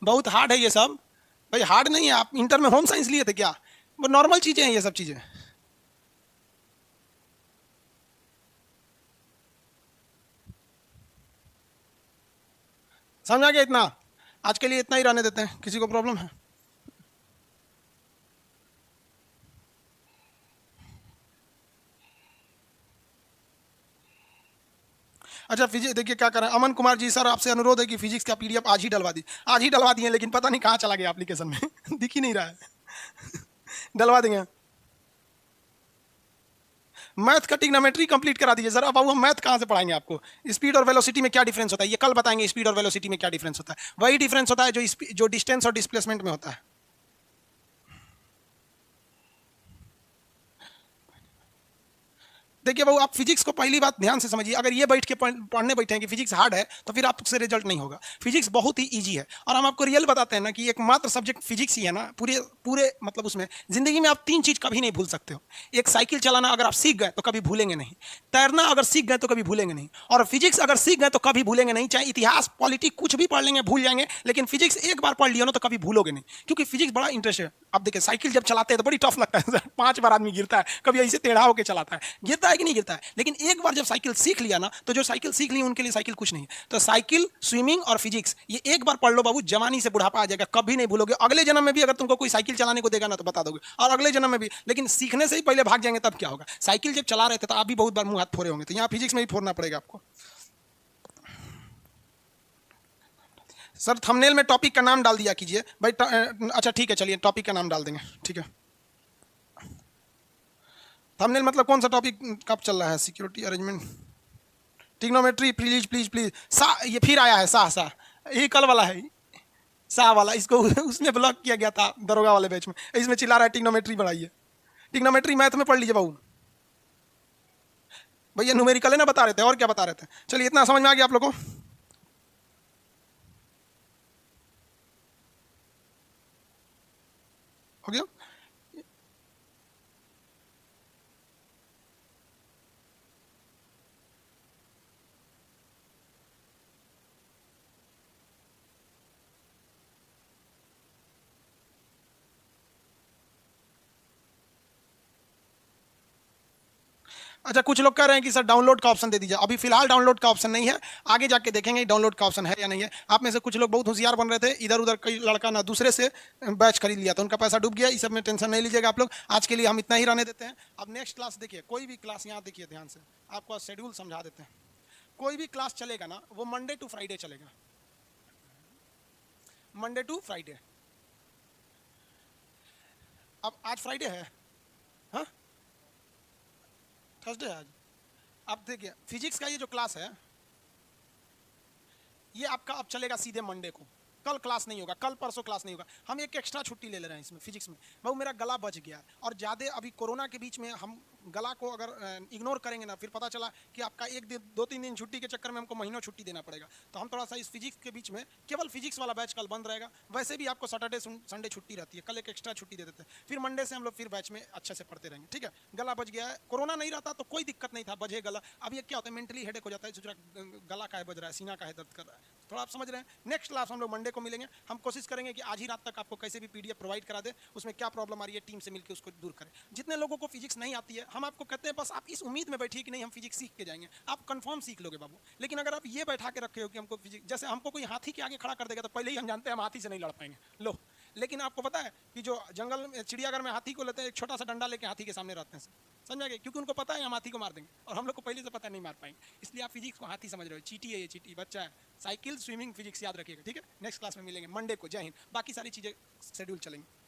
[SPEAKER 1] बहुत हार्ड है ये सब भाई। हार्ड नहीं है। आप इंटर में होम साइंस लिए थे क्या? वो नॉर्मल चीजें हैं ये सब चीजें। समझ आ गया? इतना आज के लिए इतना ही रहने देते हैं। किसी को प्रॉब्लम है? अच्छा फिजिक्स देखिए क्या कर रहे हैं अमन कुमार जी। सर आपसे अनुरोध है कि फिजिक्स का पीडीएफ आज ही डलवा दी। आज ही डलवा दिए, लेकिन पता नहीं कहाँ चला गया एप्लीकेशन में दिख ही नहीं रहा है डलवा देंगे। मैथ का ट्रिग्नोमेट्री कंप्लीट करा दीजिए सर। अब हम मैथ कहाँ से पढ़ाएंगे आपको? स्पीड और वेलोसिटी में क्या डिफरेंस होता है ये कल बताएंगे। स्पीड और वेलोसिटी में क्या डिफरेंस होता है? वही डिफरेंस होता है जो डिस्टेंस और डिस्प्लेसमेंट में होता है। देखिए बाबू, आप फिजिक्स को पहली बात ध्यान से समझिए। अगर ये बैठ के पढ़ने बैठे हैं कि फिजिक्स हार्ड है तो फिर आपसे रिजल्ट नहीं होगा। फिजिक्स बहुत ही इजी है। और हम आपको रियल बताते हैं ना कि एकमात्र सब्जेक्ट फिजिक्स ही है ना पूरे पूरे मतलब उसमें जिंदगी में आप 3 चीज कभी नहीं भूल सकते हो। एक, साइकिल चलाना अगर आप सीख गए तो कभी भूलेंगे नहीं। तैरना अगर सीख गए तो कभी भूलेंगे नहीं। और फिजिक्स अगर सीख गए तो कभी भूलेंगे नहीं। चाहे इतिहास पॉलिटिक्स कुछ भी पढ़ लेंगे भूल जाएंगे, लेकिन फिजिक्स एक बार पढ़ लिया ना तो कभी भूलोगे नहीं, क्योंकि फिजिक्स बड़ा इंटरेस्ट है। अब देखिए साइकिल जब चलाते हैं तो बड़ी टफ लगता है 5 बार आदमी गिरता है, कभी ऐसे टेढ़ा होकर चलाता है, गिरता है कि नहीं गिरता है। लेकिन एक बार जब साइकिल सीख लिया ना तो जो साइकिल सीख ली उनके लिए साइकिल कुछ नहीं है। तो साइकिल, स्विमिंग और फिजिक्स ये एक बार पढ़ लो बाबू, जवानी से बुढ़ापा आ जाएगा, कभी नहीं भूलोगे। अगले जन्म में भी अगर तुमको कोई साइकिल चलाने को देगा ना तो बता दोगे, और अगले जन्म में भी। लेकिन सीखने से ही पहले भाग जाएंगे तब क्या होगा? साइकिल जब चला रहे थे तो आप भी बहुत बार मुंह हाथ फोड़े होंगे, तो यहाँ फिजिक्स में भी फोड़ना पड़ेगा आपको। सर थंबनेल में टॉपिक का नाम डाल दिया कीजिए भाई। अच्छा ठीक है, चलिए टॉपिक का नाम डाल देंगे, ठीक है। थंबनेल मतलब कौन सा टॉपिक कब चल रहा है? Security arrangement, trigonometry, please please please. सा, ये फिर आया है सा सा, यही कल वाला है सा वाला, इसको उसने ब्लॉक किया गया था दरोगा वाले बैच में, इसमें चिल्ला रहा है ट्रिग्नोमेट्री बढ़ाइए। ट्रिग्नोमेट्री मैथ में पढ़ लीजिए बाबू, भैया न्यूमेरिकल है ना बता रहे थे, और क्या बता रहे थे। चलिए इतना समझ में आ गया आप लोगों को। हो गया। अच्छा कुछ लोग कह रहे हैं कि सर डाउनलोड का ऑप्शन दे दीजिए, अभी फिलहाल डाउनलोड का ऑप्शन नहीं है, आगे जाके देखेंगे डाउनलोड का ऑप्शन है या नहीं है। आप में से कुछ लोग बहुत होशियार बन रहे थे, इधर उधर कई लड़का ना दूसरे से बैच खरीद लिया तो उनका पैसा डूब गया, इस सब में टेंशन नहीं लीजिएगा आप लोग। आज के लिए हम इतना ही रहने देते हैं। अब नेक्स्ट क्लास देखिए, कोई भी क्लास यहाँ देखिए ध्यान से, आपको शेड्यूल समझा देते हैं। कोई भी क्लास चलेगा ना वो मंडे टू फ्राइडे चलेगा, मंडे टू फ्राइडे। अब आज फ्राइडे है, हाँ थर्सडे है आज। अब देखिए फिजिक्स का ये जो क्लास है ये आपका अब चलेगा सीधे मंडे को, कल क्लास नहीं होगा, कल परसों क्लास नहीं होगा। हम एक एक्स्ट्रा छुट्टी ले रहे हैं इसमें फिजिक्स में, भाई मेरा गला बच गया है और ज़्यादा अभी कोरोना के बीच में हम गला को अगर इग्नोर करेंगे ना, फिर पता चला कि आपका एक दिन 2-3 दिन छुट्टी के चक्कर में हमको महीनों छुट्टी देना पड़ेगा। तो हम थोड़ा सा इस फिजिक्स के बीच में, केवल फिजिक्स वाला बैच कल बंद रहेगा, वैसे भी आपको सैटरडे संडे छुट्टी रहती है, कल एक एक्स्ट्रा छुट्टी दे देते हैं, फिर मंडे से हम लोग फिर बैच में अच्छे से पढ़ते रहेंगे, ठीक है। गला बच गया है, कोरोना नहीं रहता तो कोई दिक्कत नहीं था, बजे गला। अब ये क्या होता है, मेंटली हेडेक हो जाता है, सोच रहा गला का है बज रहा है, सीना का है दर्द कर रहा है, थोड़ा आप समझ रहे हैं। नेक्स्ट क्लास हम लोग मंडे को मिलेंगे, हम कोशिश करेंगे कि आज ही रात तक आपको कैसे भी पीडीएफ प्रोवाइड करा दे, उसमें क्या प्रॉब्लम आ रही है टीम से मिलकर उसको दूर करें। जितने लोगों को फिजिक्स नहीं आती है हम आपको कहते हैं बस आप इस उम्मीद में बैठिए कि नहीं हम फिजिक्स सीख के जाएंगे, आप कंफर्म सीख लोगे बाबू। लेकिन अगर आप ये बैठा के रखे हो कि हमको फिजिक्स, जैसे हमको कोई हाथी के आगे खड़ा कर देगा तो पहले ही हम जानते हैं हम हाथी से नहीं लड़ पाएंगे, लो। लेकिन आपको पता है कि जो जंगल में चिड़ियाघर में हाथी को लेते हैं, एक छोटा सा डंडा लेके हाथी के सामने रहते हैं, समझ गए, क्योंकि उनको पता है हम हाथी को मार देंगे, और हम लोग को पहले से पता नहीं मार पाएंगे, इसलिए आप फिजिक्स को हाथी समझ रहे हो। चीटी है ये, चीटी बच्चा है। साइकिल, स्विमिंग, फिजिक्स याद रखिएगा, ठीक है। नेक्स्ट क्लास में मिलेंगे मंडे को। जय हिंद। बाकी सारी चीज़ें शेड्यूल चलेंगे।